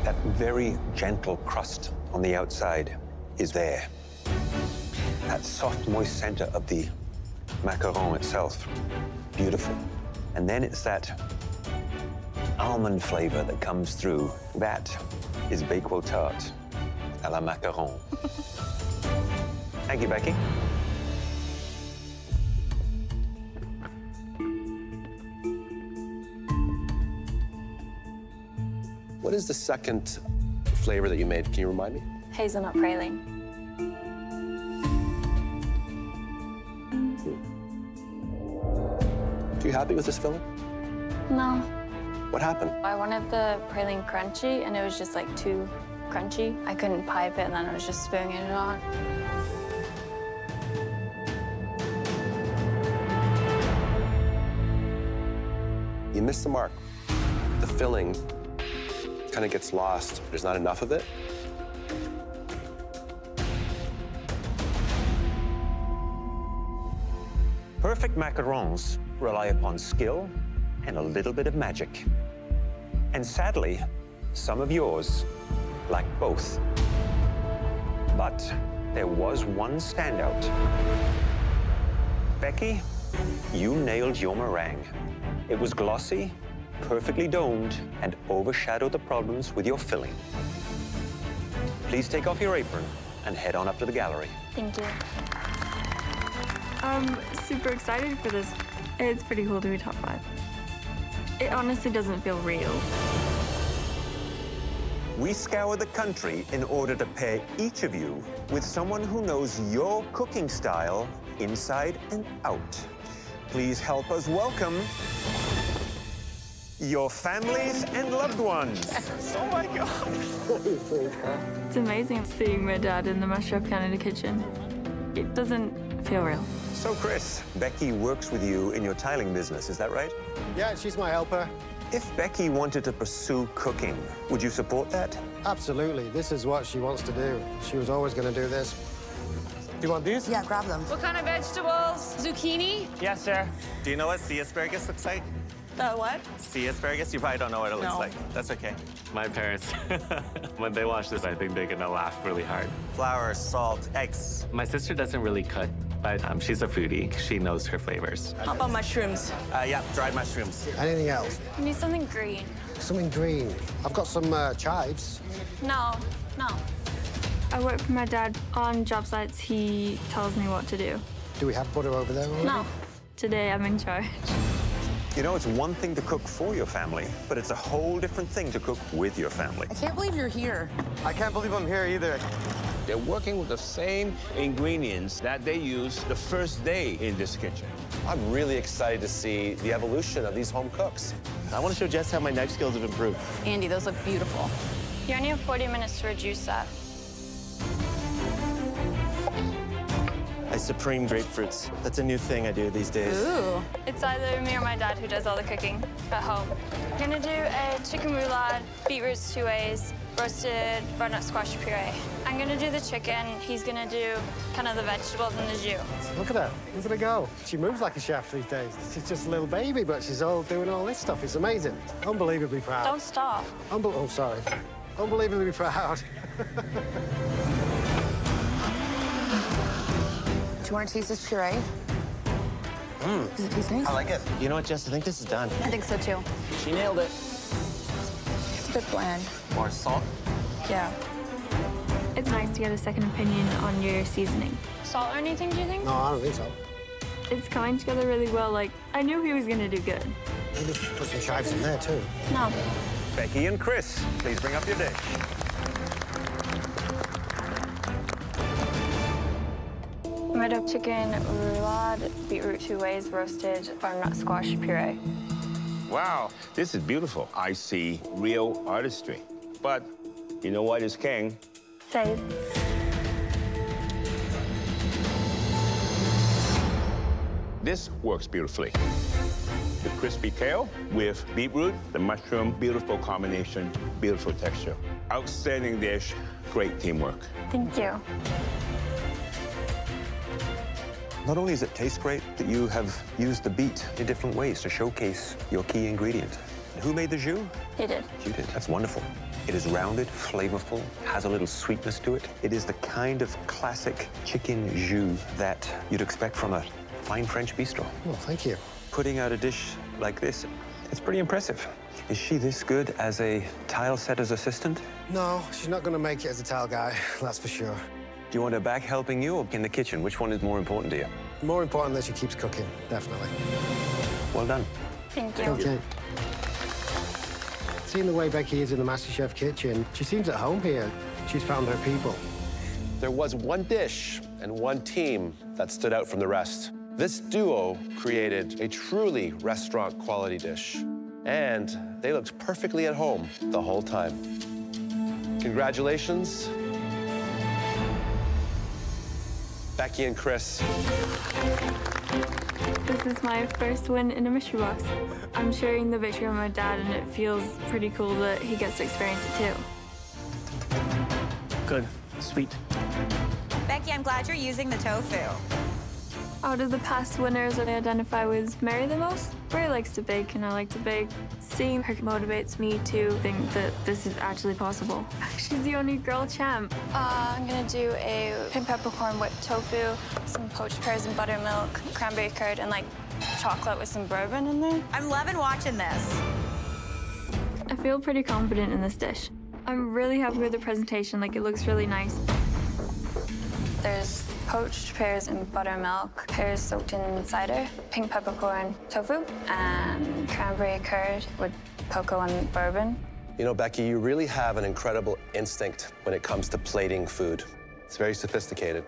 That very gentle crust on the outside is there. That soft, moist center of the macaron itself, beautiful. And then it's that almond flavor that comes through. That is Bakewell tart à la macaron. Thank you, Becky. What is the second flavor that you made? Can you remind me? Hazelnut praline. Are you happy with this filling? No. What happened? I wanted the praline crunchy, and it was just like too crunchy. I couldn't pipe it, and then I was just spoonging it on. You missed the mark. The filling kind of gets lost. There's not enough of it. Perfect macarons rely upon skill and a little bit of magic. And sadly, some of yours lack both. But there was one standout. Becky, you nailed your meringue. It was glossy, perfectly domed, and overshadowed the problems with your filling. Please take off your apron and head on up to the gallery. Thank you. I'm super excited for this. It's pretty cool to be top 5. It honestly doesn't feel real. We scour the country in order to pair each of you with someone who knows your cooking style inside and out. Please help us welcome your families and loved ones. Oh my God! It's amazing seeing my dad in the MasterChef Canada kitchen. It doesn't feel real. So, Chris, Becky works with you in your tiling business, is that right? Yeah, she's my helper. If Becky wanted to pursue cooking, would you support that? Absolutely. This is what she wants to do. She was always going to do this. Do you want these? Yeah, grab them. What kind of vegetables? Zucchini? Yes, sir. Do you know what sea asparagus looks like? The what? Sea asparagus? You probably don't know what it looks No. like. That's okay. My parents, when they watch this, I think they're gonna laugh really hard. Flour, salt, eggs. My sister doesn't really cook, but she's a foodie. She knows her flavors. How about mushrooms? Yeah, dried mushrooms. Anything else? I need something green. Something green. I've got some chives. No. I work for my dad on job sites. He tells me what to do. Do we have butter over there already? No. Today I'm in charge. You know, it's one thing to cook for your family, but it's a whole different thing to cook with your family. I can't believe you're here. I can't believe I'm here either. They're working with the same ingredients that they used the first day in this kitchen. I'm really excited to see the evolution of these home cooks. I want to show Jess how my knife skills have improved. Andy, those look beautiful. You only have 40 minutes to reduce that. I supreme grapefruits. That's a new thing I do these days. Ooh. It's either me or my dad who does all the cooking at home. I'm gonna do a chicken roulade, beetroots 2 ways, roasted butternut squash puree. I'm gonna do the chicken. He's gonna do kind of the vegetables and the jus. Look at her. Look at her go. She moves like a chef these days. She's just a little baby, but she's all doing all this stuff. It's amazing. Unbelievably proud. Don't stop. Oh, sorry. Unbelievably proud. Do you want to taste this puree? Does it taste nice? I like it. You know what, Jess? I think this is done. I think so, too. She nailed it. It's a bit bland. More salt? Yeah. It's nice to get a second opinion on your seasoning. Salt or anything, do you think? No, I don't think so. It's coming together really well. Like, I knew he was gonna do good. Maybe put some chives in there, too. No. Becky and Chris, please bring up your dish. Red up chicken roulade, beetroot 2 ways, roasted butternut squash puree. Wow, this is beautiful. I see real artistry. But you know what is king? Dave. This works beautifully. The crispy kale with beetroot, the mushroom, beautiful combination, beautiful texture. Outstanding dish, great teamwork. Thank you. Not only does it taste great, but you have used the beet in different ways to showcase your key ingredient. Who made the jus? He did. You did. That's wonderful. It is rounded, flavorful, has a little sweetness to it. It is the kind of classic chicken jus that you'd expect from a fine French bistro. Well, thank you. Putting out a dish like this, it's pretty impressive. Is she this good as a tile setter's assistant? No, she's not going to make it as a tile guy, that's for sure. Do you want her back helping you or in the kitchen? Which one is more important to you? More important that she keeps cooking, definitely. Well done. Thank you. Okay. Seeing the way Becky is in the MasterChef kitchen, she seems at home here. She's found her people. There was one dish and one team that stood out from the rest. This duo created a truly restaurant-quality dish, and they looked perfectly at home the whole time. Congratulations, Becky and Chris. This is my first win in a mystery box. I'm sharing the victory with my dad, and it feels pretty cool that he gets to experience it too. Good. Sweet. Becky, I'm glad you're using the tofu. Out of the past winners, I identify with Mary the most. Mary likes to bake, and I like to bake. Seeing her motivates me to think that this is actually possible. She's the only girl champ. I'm gonna do a pink peppercorn whipped tofu, some poached pears and buttermilk, cranberry curd, and like chocolate with some bourbon in there. I'm loving watching this. I feel pretty confident in this dish. I'm really happy with the presentation, like it looks really nice. There's poached pears and buttermilk, pears soaked in cider, pink peppercorn tofu, and cranberry curd with cocoa and bourbon. You know, Becky, you really have an incredible instinct when it comes to plating food. It's very sophisticated.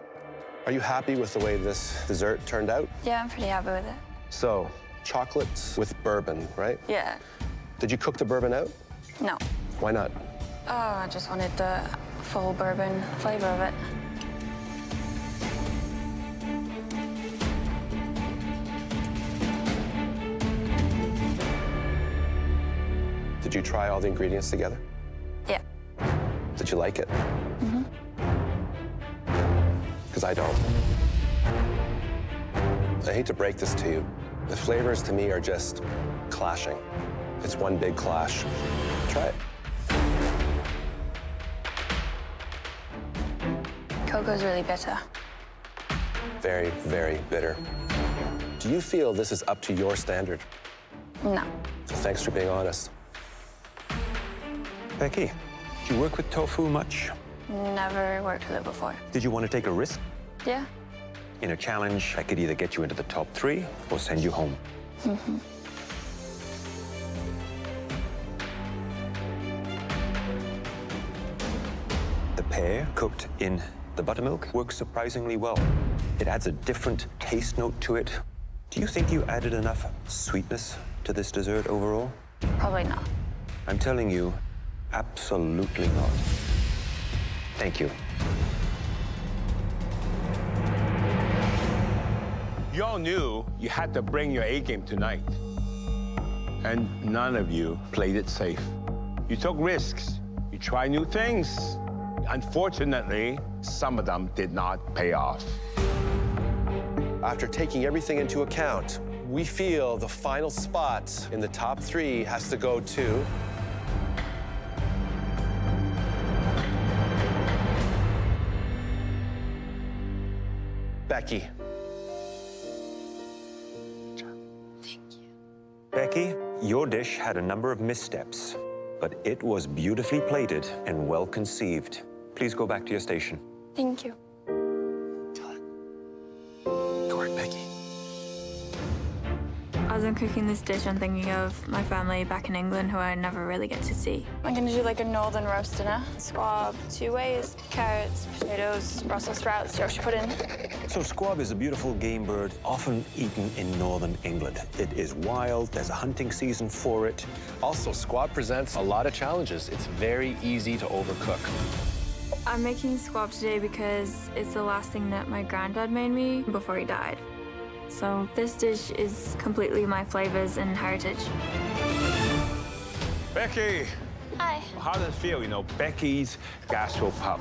Are you happy with the way this dessert turned out? Yeah, I'm pretty happy with it. So, chocolate with bourbon, right? Yeah. Did you cook the bourbon out? No. Why not? Oh, I just wanted the full bourbon flavor of it. Did you try all the ingredients together? Yeah. Did you like it? Mm-hmm. Because I don't. I hate to break this to you. The flavors to me are just clashing. It's one big clash. Try it. Cocoa's really bitter. very, very bitter. Do you feel this is up to your standard? No. So thanks for being honest. Becky, do you work with tofu much? Never worked with it before. Did you want to take a risk? Yeah. In a challenge that could either get you into the top 3 or send you home. Mm-hmm. The pear cooked in the buttermilk works surprisingly well. It adds a different taste note to it. Do you think you added enough sweetness to this dessert overall? Probably not. I'm telling you, absolutely not. Thank you. You all knew you had to bring your A game tonight. And none of you played it safe. You took risks. You tried new things. Unfortunately, some of them did not pay off. After taking everything into account, we feel the final spot in the top 3 has to go to... Beccy. Becky, your dish had a number of missteps, but it was beautifully plated and well conceived. Please go back to your station. Thank you. Go ahead, Becky. As I'm cooking this dish, I'm thinking of my family back in England who I never really get to see. I'm gonna do like a northern roast dinner. Squab 2 ways, carrots, potatoes, Brussels sprouts, Yorkshire pudding. So squab is a beautiful game bird, often eaten in northern England. It is wild, there's a hunting season for it. Also, squab presents a lot of challenges. It's very easy to overcook. I'm making squab today because it's the last thing that my granddad made me before he died. So this dish is completely my flavors and heritage. Becky! Hi. How does it feel, you know, Beccy's Gastropub?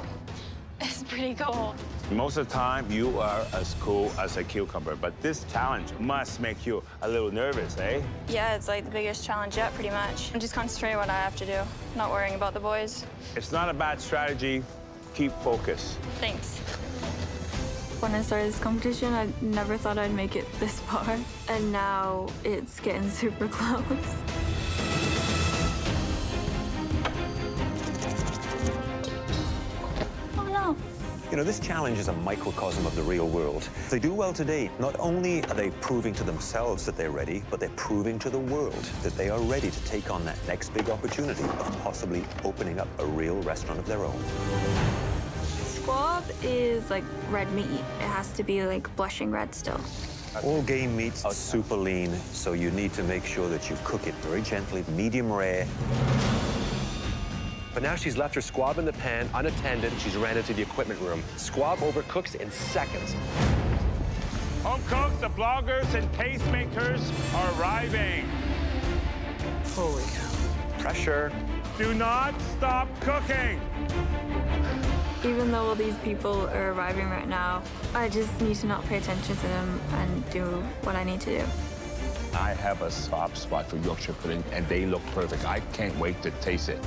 It's pretty cool. Most of the time, you are as cool as a cucumber, but this challenge must make you a little nervous, eh? Yeah, it's like the biggest challenge yet, pretty much. I'm just concentrating on what I have to do, not worrying about the boys. It's not a bad strategy. Keep focused. Thanks. When I started this competition, I never thought I'd make it this far. And now it's getting super close. Oh, no. You know, this challenge is a microcosm of the real world. If they do well today, not only are they proving to themselves that they're ready, but they're proving to the world that they are ready to take on that next big opportunity of possibly opening up a real restaurant of their own. Squab is like red meat. It has to be like blushing red still. All game meats are super lean, so you need to make sure that you cook it very gently, medium rare. But now she's left her squab in the pan unattended. She's ran into the equipment room. Squab overcooks in seconds. Home cooks, the bloggers, and tastemakers are arriving. Holy cow. Pressure. Do not stop cooking. Even though all these people are arriving right now, I just need to not pay attention to them and do what I need to do. I have a soft spot for Yorkshire pudding, and they look perfect. I can't wait to taste it.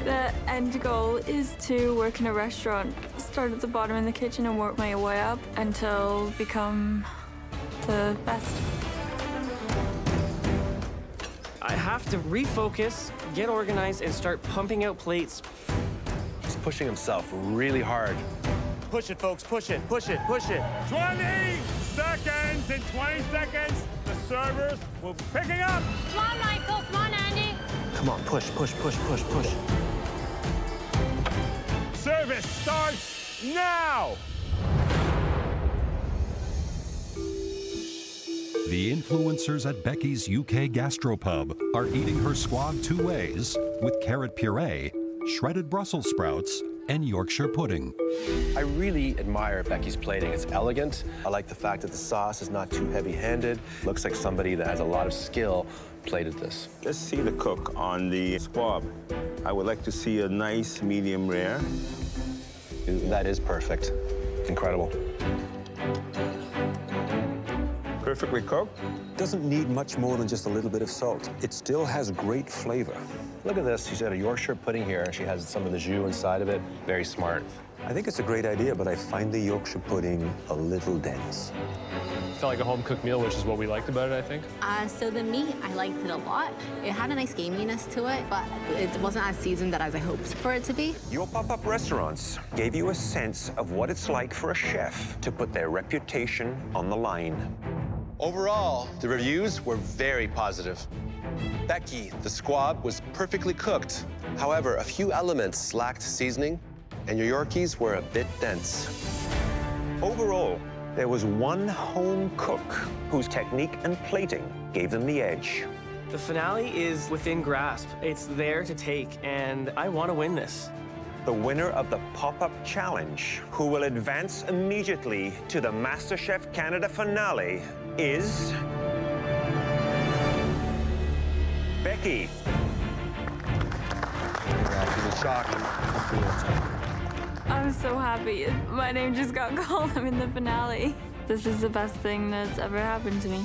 The end goal is to work in a restaurant, start at the bottom in the kitchen and work my way up until become the best. I have to refocus, get organized, and start pumping out plates. He's pushing himself really hard. Push it, folks, push it, push it, push it. 20 seconds, in 20 seconds, the servers will be picking up. Come on, Michael, come on, Andy. Come on, push, push, push, push, push. Service starts now. The influencers at Beccy's UK Gastropub are eating her squab 2 ways with carrot puree, shredded Brussels sprouts, and Yorkshire pudding. I really admire Beccy's plating. It's elegant. I like the fact that the sauce is not too heavy-handed. Looks like somebody that has a lot of skill plated this. Let's see the cook on the squab. I would like to see a nice medium rare. That is perfect. Incredible. perfectly cooked. Doesn't need much more than just a little bit of salt. It still has great flavor. Look at this. She's got a Yorkshire pudding here. She has some of the jus inside of it. Very smart. I think it's a great idea, but I find the Yorkshire pudding a little dense. Felt like a home-cooked meal, which is what we liked about it, I think. So the meat, I liked it a lot. It had a nice gaminess to it, but it wasn't as seasoned as I hoped for it to be. Your pop-up restaurants gave you a sense of what it's like for a chef to put their reputation on the line. Overall, the reviews were very positive. Beccy, the squab, was perfectly cooked. However, a few elements lacked seasoning, and your Yorkies were a bit dense. Overall, there was one home cook whose technique and plating gave them the edge. The finale is within grasp. It's there to take, and I want to win this. The winner of the pop-up challenge, who will advance immediately to the MasterChef Canada finale, is Beccy. She's in shock. I'm so happy. My name just got called. I'm in the finale. This is the best thing that's ever happened to me.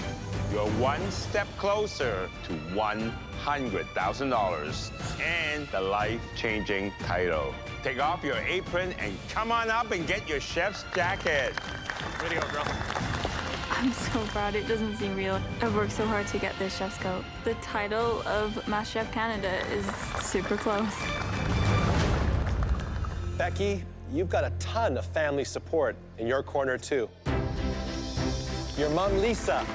You're one step closer to $100,000 and the life-changing title. Take off your apron and come on up and get your chef's jacket. Way to go, girl. I'm so proud. It doesn't seem real. I've worked so hard to get this chef's coat. The title of MasterChef Canada is super close. Beccy, you've got a ton of family support in your corner, too. Your mom, Lisa.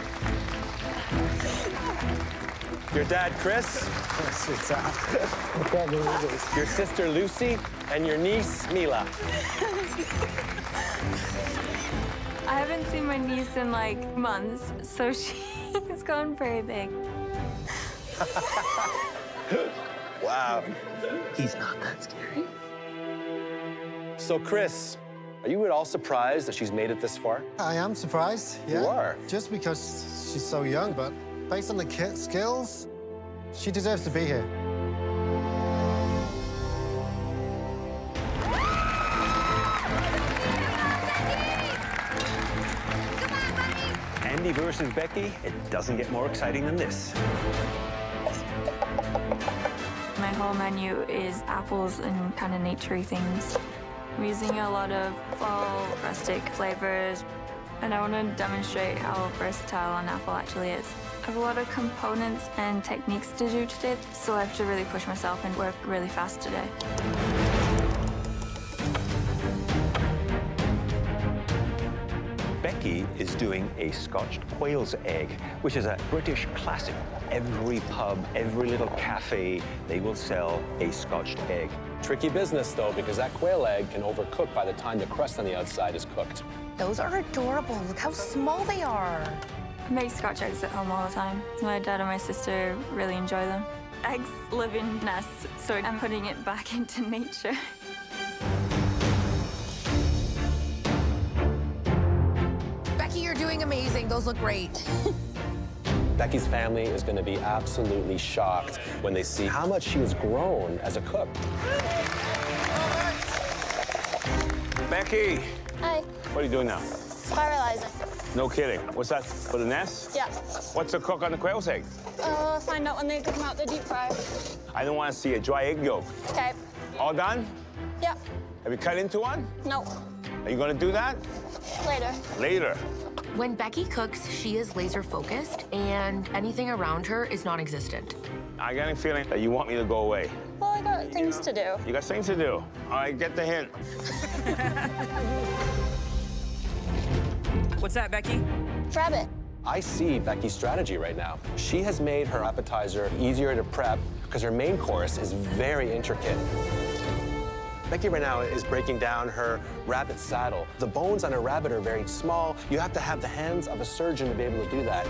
Your dad, Chris. Your sister, Lucy, and your niece, Mila. I haven't seen my niece in, like, months, so she's gone very big. Wow. He's not that scary. So, Chris, are you at all surprised that she's made it this far? I am surprised, yeah. You are? Just because she's so young, but based on the skills, she deserves to be here. Andy versus Beccy, it doesn't get more exciting than this. My whole menu is apples and kind of naturey things. I'm using a lot of fall rustic flavors, and I want to demonstrate how versatile an apple actually is. I have a lot of components and techniques to do today, so I have to really push myself and work really fast today. Beccy is doing a Scotch quail's egg, which is a British classic. Every pub, every little cafe, they will sell a Scotched egg. Tricky business, though, because that quail egg can overcook by the time the crust on the outside is cooked. Those are adorable. Look how small they are. I make Scotch eggs at home all the time. My dad and my sister really enjoy them. Eggs live in nests, so I'm putting it back into nature. Beccy, you're doing amazing. Those look great. Beccy's family is going to be absolutely shocked when they see how much she has grown as a cook. Beccy, Hi. what are you doing now? Spiralizing. No kidding. What's that, for the nest? Yeah. What's the cook on the quail's egg? Find out when they come out the deep fryer. I don't want to see a dry egg yolk. Okay. All done? Yeah. Have you cut into one? No. Are you going to do that? Later. Later. When Beccy cooks, she is laser focused, and anything around her is non-existent. I got a feeling that you want me to go away. Well, I got things to do. You got things to do. All right, get the hint. What's that, Beccy? Rabbit. I see Beccy's strategy right now. She has made her appetizer easier to prep because her main course is very intricate. Beccy right now is breaking down her rabbit saddle. The bones on a rabbit are very small. You have to have the hands of a surgeon to be able to do that.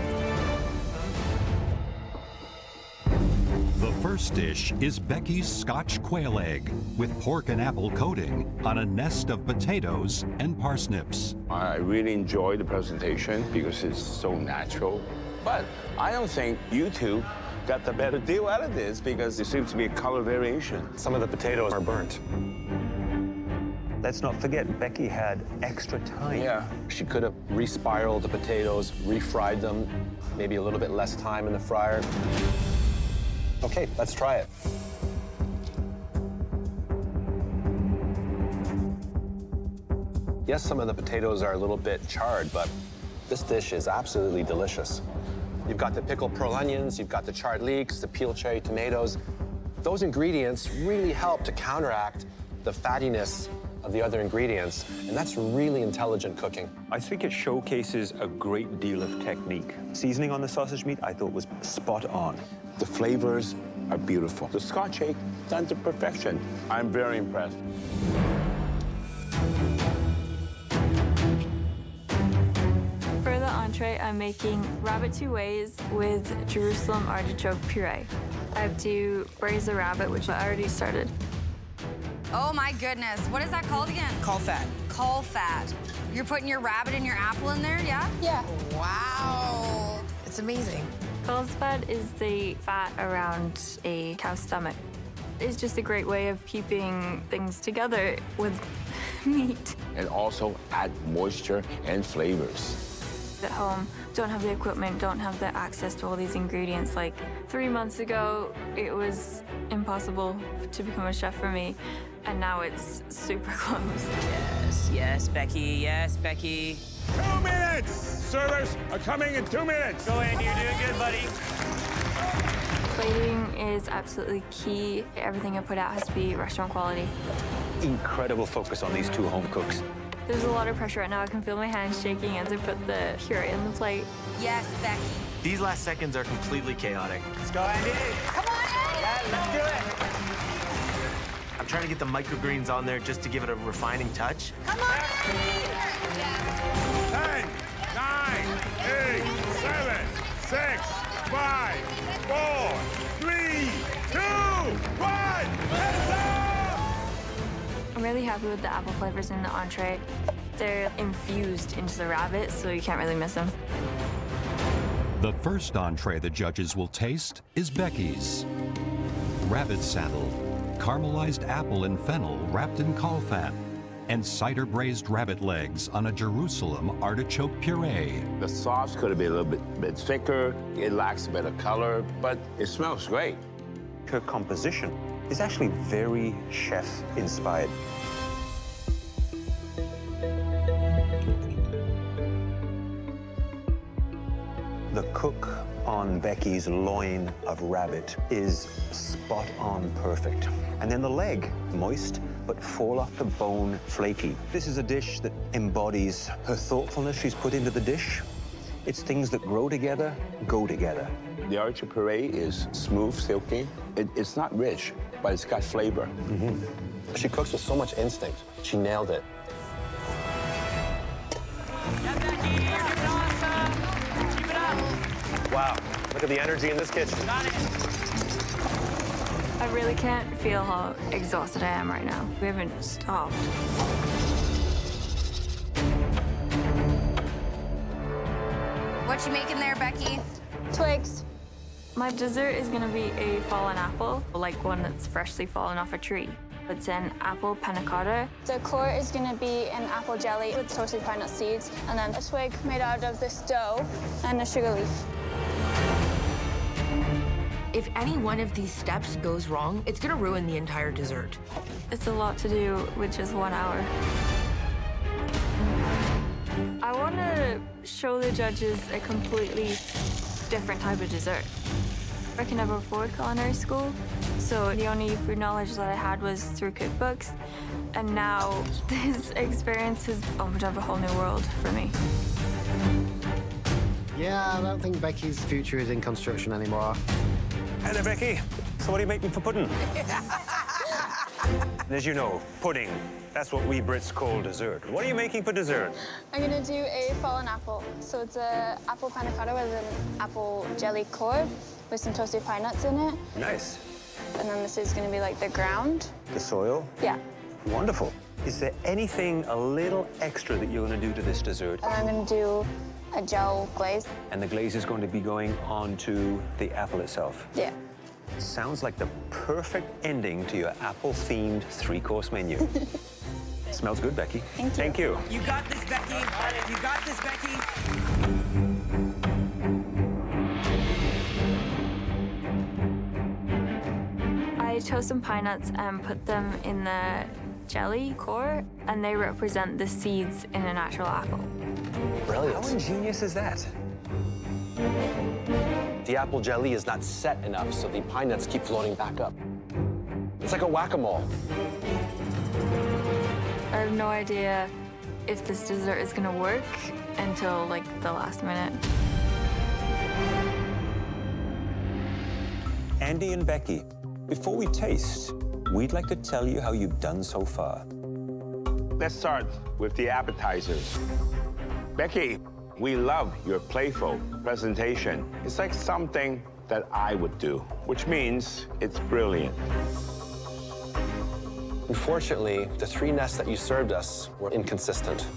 The first dish is Beccy's Scotch quail egg with pork and apple coating on a nest of potatoes and parsnips. I really enjoyed the presentation because it's so natural. But I don't think you two got the better deal out of this because there seems to be a color variation. Some of the potatoes are burnt. Let's not forget, Beccy had extra time. Yeah, she could have re-spiraled the potatoes, refried them, maybe a little bit less time in the fryer. Okay, let's try it. Yes, some of the potatoes are a little bit charred, but this dish is absolutely delicious. You've got the pickled pearl onions, you've got the charred leeks, the peeled cherry tomatoes. Those ingredients really help to counteract the fattiness of the other ingredients, and that's really intelligent cooking. I think it showcases a great deal of technique. Seasoning on the sausage meat, I thought was spot on. The flavors are beautiful. The Scotch egg, done to perfection. I'm very impressed. For the entree, I'm making rabbit two ways with Jerusalem artichoke puree. I have to braise the rabbit, which I already started. Oh my goodness, what is that called again? Caul fat. Caul fat. You're putting your rabbit and your apple in there, yeah? Yeah. Wow. It's amazing. Caul fat is the fat around a cow's stomach. It's just a great way of keeping things together with meat. And also add moisture and flavors. At home, don't have the equipment, don't have the access to all these ingredients. Like 3 months ago, it was impossible to become a chef for me, and now it's super close. Yes, yes, Beccy, yes, Beccy. 2 minutes! Servers are coming in 2 minutes. Go, Andy, you're doing good, buddy. Plating is absolutely key. Everything I put out has to be restaurant quality. Incredible focus on these two home cooks. There's a lot of pressure right now. I can feel my hands shaking as I put the puree in the plate. Yes, Beccy. These last seconds are completely chaotic. Let's go, Andy. Come on, Andy! Yeah, let's do it. I'm trying to get the microgreens on there just to give it a refining touch. Come on, Andy! 10, 9, 8, 7, 6, 5, 4, 3, 2, 1. Hands up! I'm really happy with the apple flavors in the entree. They're infused into the rabbit, so you can't really miss them. The first entree the judges will taste is Beccy's. Rabbit saddle, caramelized apple and fennel wrapped in caul fat, and cider braised rabbit legs on a Jerusalem artichoke puree. The sauce could have been a little bit thicker. It lacks a bit of color, but it smells great. Her composition is actually very chef-inspired. The cook on Beccy's loin of rabbit is spot on perfect. And then the leg, moist, but fall off the bone flaky. This is a dish that embodies her thoughtfulness she's put into the dish. It's things that grow together, go together. The artichoke puree is smooth, silky. It's not rich, but it's got flavor. She cooks with so much instinct. She nailed it. Wow, look at the energy in this kitchen. I really can't feel how exhausted I am right now. We haven't stopped. What you making there, Beccy? Twigs. My dessert is gonna be a fallen apple, like one that's freshly fallen off a tree. It's an apple panna cotta. The core is going to be an apple jelly with toasted pine nut seeds, and then a twig made out of this dough and a sugar leaf. If any one of these steps goes wrong, it's gonna ruin the entire dessert. It's a lot to do with just 1 hour. I want to show the judges a completely different type of dessert. I can never afford culinary school, so the only food knowledge that I had was through cookbooks, and now this experience has opened up a whole new world for me. Yeah, I don't think Beccy's future is in construction anymore. Hey there, Beccy. So what are you making for pudding? As you know, pudding, that's what we Brits call dessert. What are you making for dessert? I'm going to do a fallen apple. So it's an apple panna cotta with an apple jelly core with some toasted pine nuts in it. Nice. And then this is going to be like the ground. The soil? Yeah. Wonderful. Is there anything a little extra that you're going to do to this dessert? And I'm going to do a gel glaze. And the glaze is going to be going onto the apple itself? Yeah. Sounds like the perfect ending to your apple-themed three-course menu. Smells good, Becky. Thank you. You got this, Becky. You got this, Becky. I chose some pine nuts and put them in the jelly core, and they represent the seeds in an actual apple. Brilliant. How ingenious is that? The apple jelly is not set enough, so the pine nuts keep floating back up. It's like a whack-a-mole. I have no idea if this dessert is gonna work until like the last minute. Andy and Becky, before we taste, we'd like to tell you how you've done so far. Let's start with the appetizers. Becky, we love your playful presentation. It's like something that I would do, which means it's brilliant. Unfortunately, the 3 nests that you served us were inconsistent.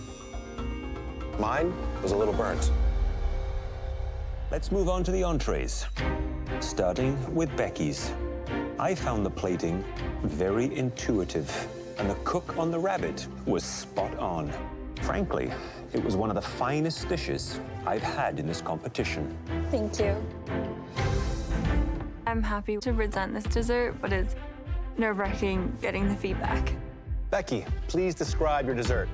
Mine was a little burnt. Let's move on to the entrees, starting with Becky's. I found the plating very intuitive, and the cook on the rabbit was spot on. Frankly, it was one of the finest dishes I've had in this competition. Thank you. I'm happy to present this dessert, but it's nerve-wracking getting the feedback. Becky, please describe your dessert.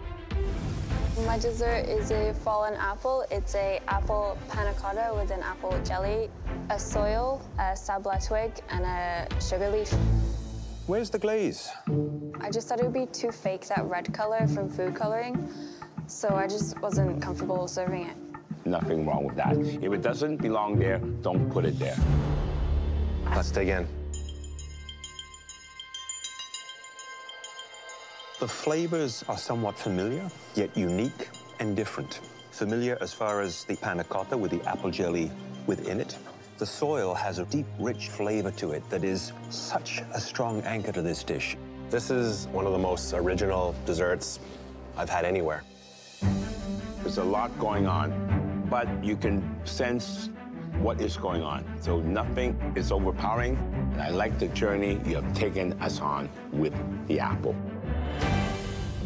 My dessert is a fallen apple. It's a apple panna cotta with an apple jelly, a soil, a sabla twig, and a sugar leaf. Where's the glaze? I just thought it would be too fake, that red color from food coloring, so I just wasn't comfortable serving it. Nothing wrong with that. If it doesn't belong there, don't put it there. Let's dig in. The flavors are somewhat familiar, yet unique and different. Familiar as far as the panna cotta with the apple jelly within it. The soil has a deep, rich flavor to it that is such a strong anchor to this dish. This is one of the most original desserts I've had anywhere. There's a lot going on, but you can sense what is going on. So nothing is overpowering, and I like the journey you have taken us on with the apple.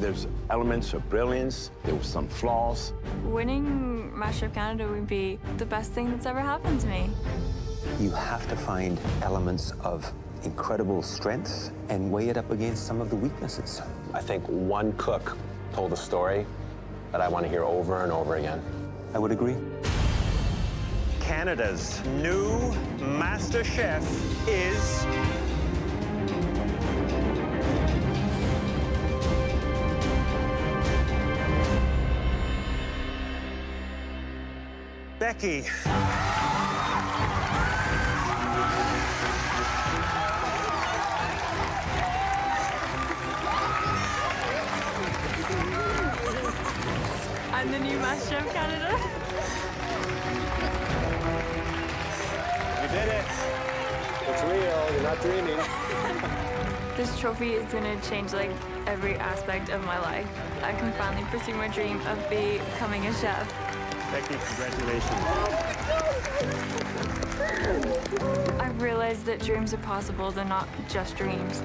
There's elements of brilliance, there were some flaws. Winning MasterChef Canada would be the best thing that's ever happened to me. You have to find elements of incredible strength and weigh it up against some of the weaknesses. I think one cook told a story that I want to hear over and over again. I would agree. Canada's new MasterChef is... Becky. I'm the new MasterChef Canada. You did it. It's real. You're not dreaming. This trophy is going to change like every aspect of my life. I can finally pursue my dream of becoming a chef. Becky, congratulations. I've realized that dreams are possible. They're not just dreams.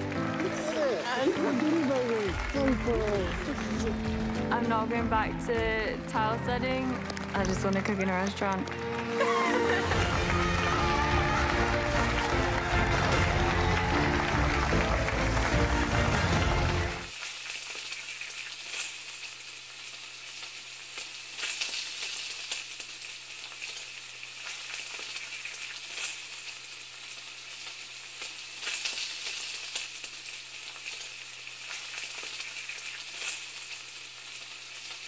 I'm not going back to tile setting. I just want to cook in a restaurant.